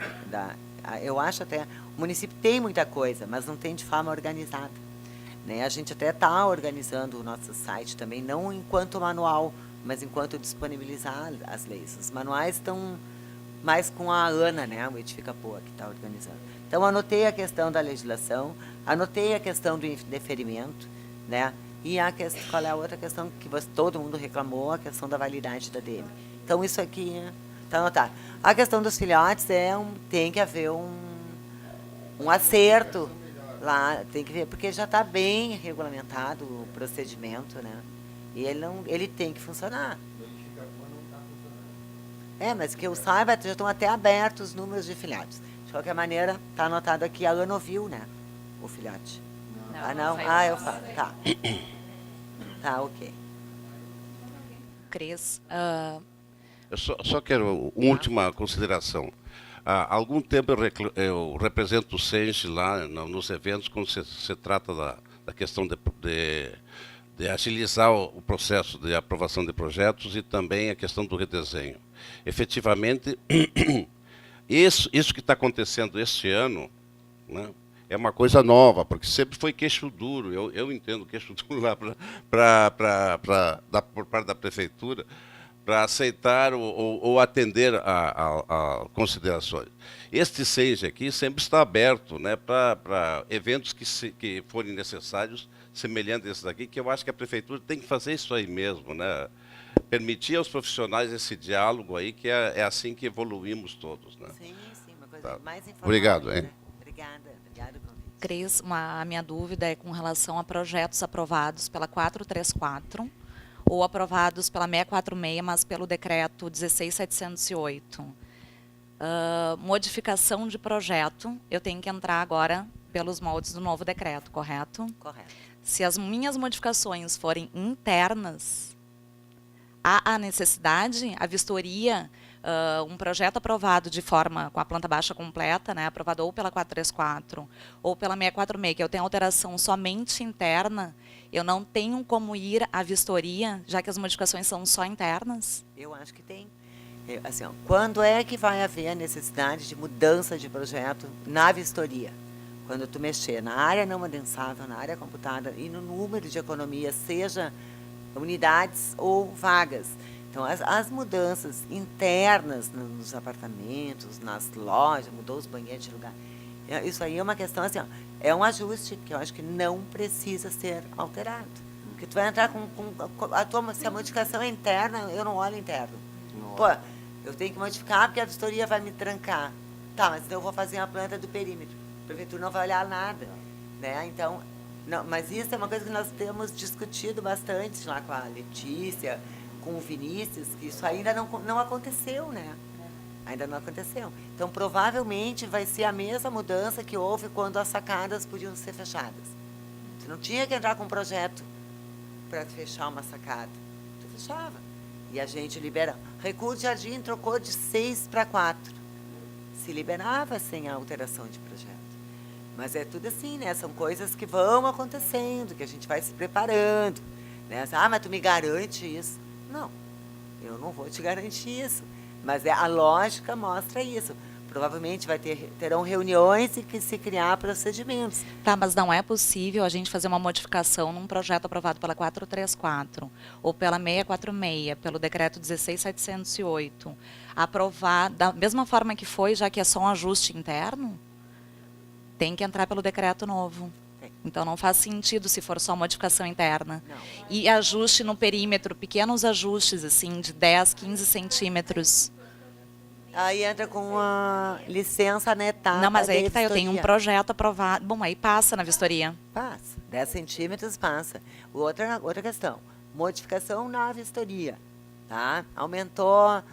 Eu acho até... O município tem muita coisa, mas não tem de forma organizada, né? A gente até está organizando o nosso site também, não enquanto manual, mas enquanto disponibilizar as leis. Os manuais estão... mais com a Ana, né, o Edifica Poa, que está organizando. Então, anotei a questão da legislação, anotei a questão do deferimento, né, e qual é a outra questão que todo mundo reclamou, a questão da validade da DM. Então, isso aqui está anotado. A questão dos filhotes tem que haver um acerto lá, tem que ver, porque já está bem regulamentado o procedimento, né, e ele tem que funcionar. Mas que eu saiba, já estão até abertos os números de filhotes. De qualquer maneira, está anotado aqui, a Ana ouviu, né? O filhote. Não? Eu falo. Tá. Tá, ok. Cris. Eu só quero uma última consideração. Há algum tempo eu represento o SENGE lá nos eventos, quando se trata da questão de agilizar o processo de aprovação de projetos e também a questão do redesenho. Efetivamente, isso que está acontecendo este ano, né, é uma coisa nova, porque sempre foi queixo duro. Eu entendo queixo duro lá por parte da prefeitura para aceitar ou atender a considerações. Este SENGE aqui sempre está aberto, né, para eventos que forem necessários, semelhantes a esses daqui, que eu acho que a prefeitura tem que fazer isso aí mesmo, né? Permitir aos profissionais esse diálogo aí, que é assim que evoluímos todos, né? Sim, uma coisa mais informal. Obrigado, hein? Né? Obrigada pelo convite. Cris, a minha dúvida é com relação a projetos aprovados pela 434 ou aprovados pela 646, mas pelo decreto 16708. Modificação de projeto, eu tenho que entrar agora pelos moldes do novo decreto, correto? Correto. Se as minhas modificações forem internas, há a necessidade, a vistoria, um projeto aprovado de forma com a planta baixa completa, né, aprovado ou pela 434 ou pela 646, que eu tenho alteração somente interna, eu não tenho como ir à vistoria, já que as modificações são só internas? Eu acho que tem. Assim, quando é que vai haver a necessidade de mudança de projeto na vistoria? Quando tu mexer na área não adensável, na área computada e no número de economia, seja unidades ou vagas. Então, as mudanças internas nos apartamentos, nas lojas, mudou os banheiros de lugar. Isso aí é uma questão, assim, é um ajuste que eu acho que não precisa ser alterado. Porque tu vai entrar se a modificação é interna, eu não olho interno. Pô, eu tenho que modificar porque a vistoria vai me trancar. Tá, mas então eu vou fazer uma planta do perímetro. A prefeitura não vai olhar nada, né? Então, não, mas isso é uma coisa que nós temos discutido bastante lá com a Letícia, com o Vinícius, que isso ainda não aconteceu, né? Ainda não aconteceu. Então, provavelmente, vai ser a mesma mudança que houve quando as sacadas podiam ser fechadas. Você não tinha que entrar com um projeto para fechar uma sacada. Você fechava. E a gente liberava. Recuo de jardim trocou de 6 para 4. Se liberava sem a alteração de projeto. Mas é tudo assim, né? São coisas que vão acontecendo, que a gente vai se preparando. Né? Ah, mas tu me garante isso? Não, eu não vou te garantir isso. Mas a lógica mostra isso. Provavelmente terão reuniões e que se criar procedimentos. Tá, mas não é possível a gente fazer uma modificação num projeto aprovado pela 434 ou pela 646, pelo decreto 16.708, aprovar da mesma forma que foi, já que é só um ajuste interno? Tem que entrar pelo decreto novo. Então não faz sentido se for só modificação interna. Não. E ajuste no perímetro, pequenos ajustes, assim, de 10, 15 centímetros. Aí entra com a licença anetada. Não, mas aí de que tá, eu tenho um vistoria. projeto aprovado. Bom, aí passa na vistoria. Passa. 10 centímetros passa. Outra questão. Modificação na vistoria. Tá? Aumentou.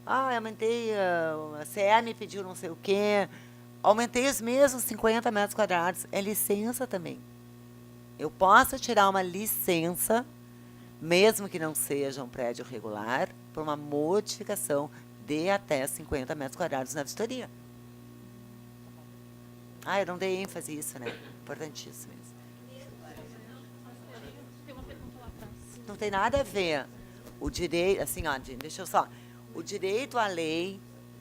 Aumentei. A CE me pediu não sei o quê. Aumentei os mesmos 50 metros quadrados. É licença também. Eu posso tirar uma licença, mesmo que não seja um prédio regular, por uma modificação de até 50 metros quadrados na vistoria. Eu não dei ênfase a isso, né? Importantíssimo isso. Não tem nada a ver. O direito, assim, ó, deixa eu só. O direito à lei,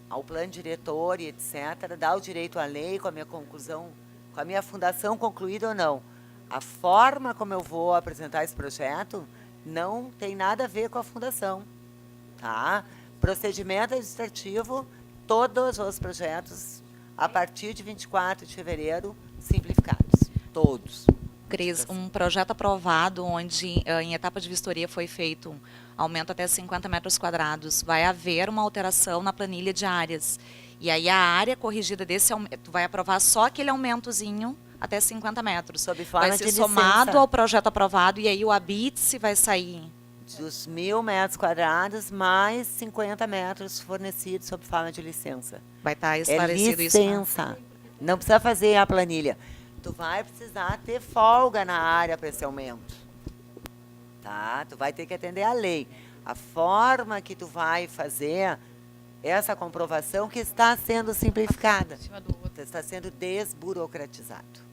ao plano diretor e etc., dá o direito à lei com a minha conclusão, com a minha fundação concluída ou não. A forma como eu vou apresentar esse projeto não tem nada a ver com a fundação. Tá? Procedimento administrativo, todos os projetos, a partir de 24 de fevereiro, simplificados. Todos. Cris, um projeto aprovado onde em etapa de vistoria foi feito um aumento até 50 metros quadrados, vai haver uma alteração na planilha de áreas. E aí a área corrigida desse aumento, vai aprovar só aquele aumentozinho até 50 metros. Sob forma vai ser de somado licença. ao projeto aprovado e aí o habite vai sair. Dos 1.000 metros quadrados, mais 50 metros fornecidos sob forma de licença. Vai estar esclarecido isso. Licença. Não precisa fazer a planilha. Tu vai precisar ter folga na área para esse aumento. Tá? Tu vai ter que atender a lei. A forma que tu vai fazer essa comprovação que está sendo simplificada. Está sendo desburocratizado.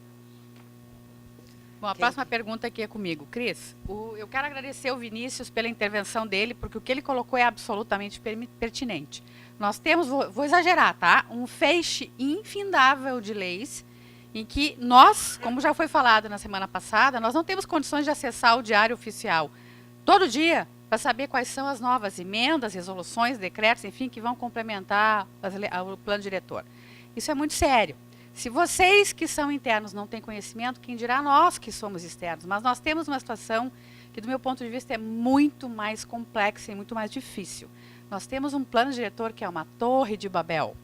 Bom, a próxima pergunta aqui é comigo. Cris, eu quero agradecer ao Vinícius pela intervenção dele, porque o que ele colocou é absolutamente pertinente. Nós temos, vou exagerar, tá? Um feixe infindável de leis em que nós, como já foi falado na semana passada, nós não temos condições de acessar o Diário Oficial todo dia para saber quais são as novas emendas, resoluções, decretos, enfim, que vão complementar o plano diretor. Isso é muito sério. Se vocês que são internos não têm conhecimento, quem dirá nós que somos externos? Mas nós temos uma situação que, do meu ponto de vista, é muito mais complexa e muito mais difícil. Nós temos um plano diretor que é uma torre de Babel.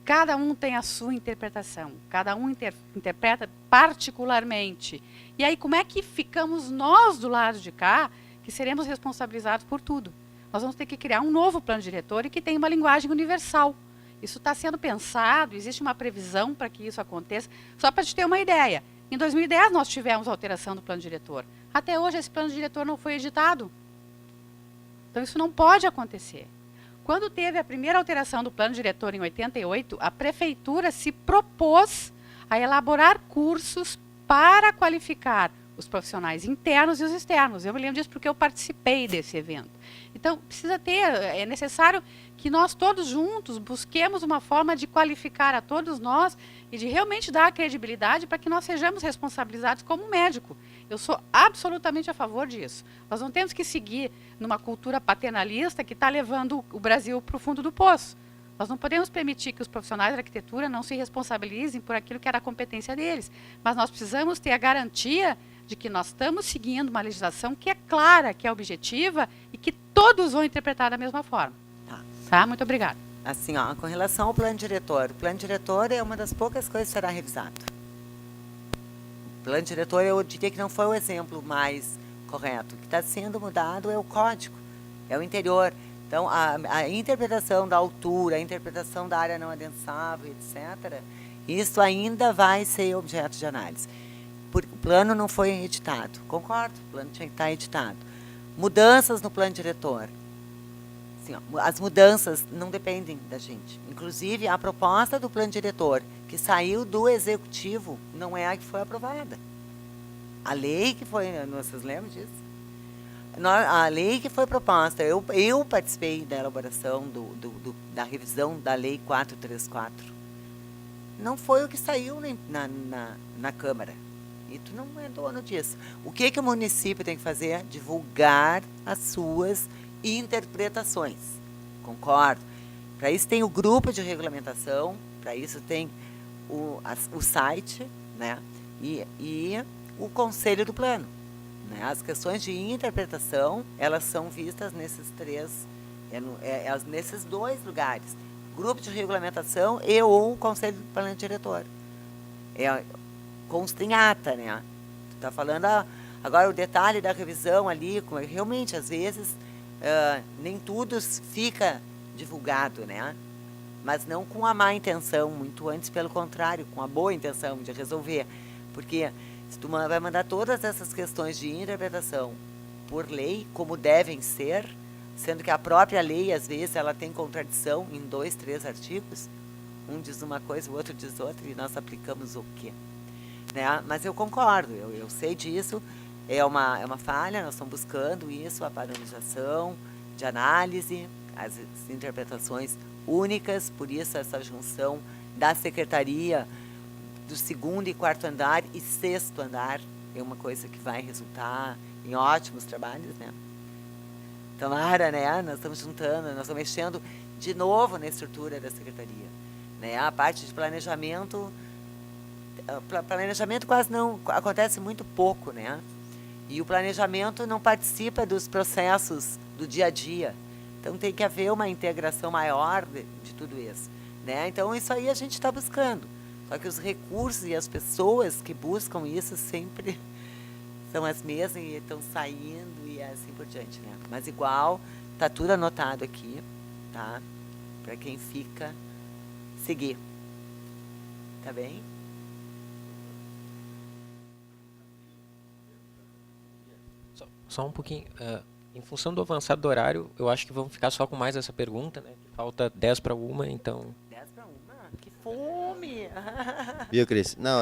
Cada um tem a sua interpretação, cada um interpreta particularmente. E aí, como é que ficamos nós do lado de cá, que seremos responsabilizados por tudo? Nós vamos ter que criar um novo plano diretor e que tenha uma linguagem universal. Isso está sendo pensado, existe uma previsão para que isso aconteça. Só para te ter uma ideia, em 2010 nós tivemos a alteração do plano diretor. Até hoje esse plano diretor não foi editado. Então isso não pode acontecer. Quando teve a primeira alteração do plano diretor em 88, a prefeitura se propôs a elaborar cursos para qualificar os profissionais internos e os externos. Eu me lembro disso porque eu participei desse evento. Então, é necessário que nós todos juntos busquemos uma forma de qualificar a todos nós e de realmente dar credibilidade para que nós sejamos responsabilizados como médico. Eu sou absolutamente a favor disso. Nós não temos que seguir numa cultura paternalista que está levando o Brasil para o fundo do poço. Nós não podemos permitir que os profissionais da arquitetura não se responsabilizem por aquilo que era a competência deles. Mas nós precisamos ter a garantia de que nós estamos seguindo uma legislação que é clara, que é objetiva e que todos vão interpretar da mesma forma. Tá? Muito obrigada. Assim, ó, com relação ao plano diretor, o plano diretor é uma das poucas coisas que será revisado. O plano diretor, eu diria que não foi o exemplo mais correto. O que está sendo mudado é o código, é o interior. Então, a interpretação da altura, a interpretação da área não adensável, etc., isso ainda vai ser objeto de análise. O plano não foi editado. Concordo, o plano tinha que estar editado. Mudanças no plano diretor. assim, ó, as mudanças não dependem da gente. Inclusive, a proposta do plano diretor, que saiu do executivo, não é a que foi aprovada. A lei que foi... Vocês lembram disso? A lei que foi proposta, eu participei da elaboração da revisão da Lei 434. Não foi o que saiu na Câmara. E tu não é dono disso. O que o município tem que fazer? Divulgar as suas interpretações. Concordo. Para isso tem o grupo de regulamentação, para isso tem o site, né? E o conselho do plano. Né? As questões de interpretação, elas são vistas nesses nesses 2 lugares. Grupo de regulamentação e ou o conselho do plano diretor. Consta em ata, né? Tu está falando agora o detalhe da revisão ali, realmente, às vezes, nem tudo fica divulgado, né? Mas não com a má intenção, muito antes, pelo contrário, com a boa intenção de resolver. Porque se tu vai mandar todas essas questões de interpretação por lei, como devem ser, sendo que a própria lei, às vezes, ela tem contradição em 2, 3 artigos, um diz uma coisa, o outro diz outra, e nós aplicamos o quê? Né? Mas eu concordo, eu sei disso, é uma falha, nós estamos buscando isso, a padronização de análise, as interpretações únicas, por isso essa junção da secretaria do 2º e 4º andar e 6º andar é uma coisa que vai resultar em ótimos trabalhos, né? Tomara, né? Nós estamos juntando, nós estamos mexendo de novo na estrutura da secretaria, né? A parte de planejamento quase não acontece, muito pouco, né? E o planejamento não participa dos processos do dia a dia. Então tem que haver uma integração maior de tudo isso, né? Então isso aí a gente está buscando. Só que os recursos e as pessoas que buscam isso sempre são as mesmas e estão saindo e assim por diante, né? Mas igual, tá tudo anotado aqui, tá? Para quem fica seguir. Tá bem? Só um pouquinho. Em função do avançado do horário, eu acho que vamos ficar só com mais essa pergunta, né? Falta 10 para 1, então... 10 para 1? Que fome! Viu, Cris? Não,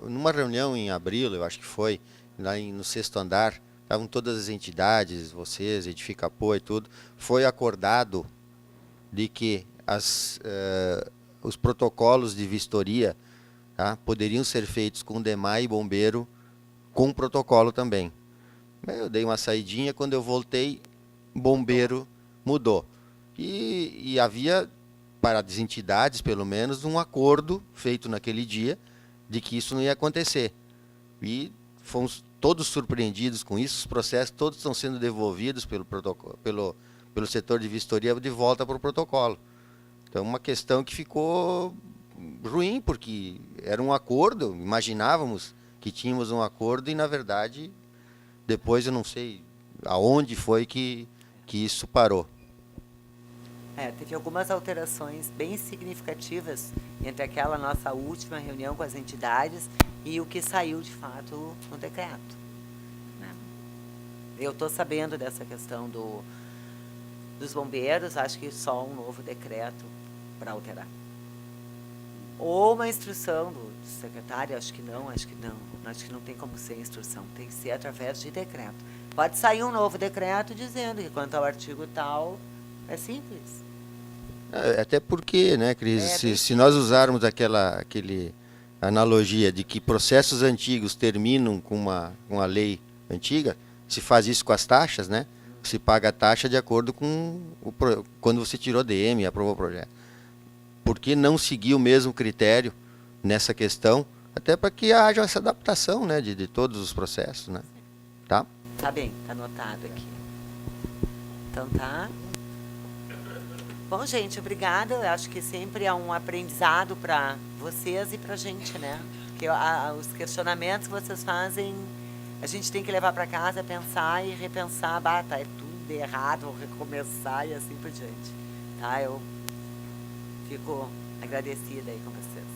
numa reunião em abril, eu acho que foi, lá no 6º andar, estavam todas as entidades, vocês, Edifica Poa e tudo, foi acordado de que os protocolos de vistoria, tá, poderiam ser feitos com DEMAI e bombeiro, com protocolo também. Eu dei uma saidinha, quando eu voltei, bombeiro mudou. E havia, para as entidades, pelo menos, um acordo feito naquele dia de que isso não ia acontecer. E fomos todos surpreendidos com isso, os processos todos estão sendo devolvidos pelo setor de vistoria de volta para o protocolo. Então, uma questão que ficou ruim, porque era um acordo, imaginávamos que tínhamos um acordo e, na verdade... Depois eu não sei aonde foi que isso parou. Teve algumas alterações bem significativas entre aquela nossa última reunião com as entidades e o que saiu, de fato, no decreto. Né? Eu estou sabendo dessa questão dos bombeiros, acho que só um novo decreto para alterar. Ou uma instrução do secretário, acho que não tem como ser instrução, tem que ser através de decreto. Pode sair um novo decreto dizendo que quanto ao artigo tal, é simples. Até porque, né, Cris, se nós usarmos aquele analogia de que processos antigos terminam com uma lei antiga, se faz isso com as taxas, né? Se paga a taxa de acordo com quando você tirou DM e aprovou o projeto. Por que não seguir o mesmo critério nessa questão, até para que haja essa adaptação, né, de todos os processos, né? Tá? Tá bem, tá anotado aqui. Então tá. Bom, gente, obrigada. Eu acho que sempre é um aprendizado para vocês e para a gente, né? Porque os questionamentos que vocês fazem, a gente tem que levar para casa, pensar e repensar. Tá, é tudo errado, vou recomeçar e assim por diante. Tá? Eu fico agradecida aí com vocês.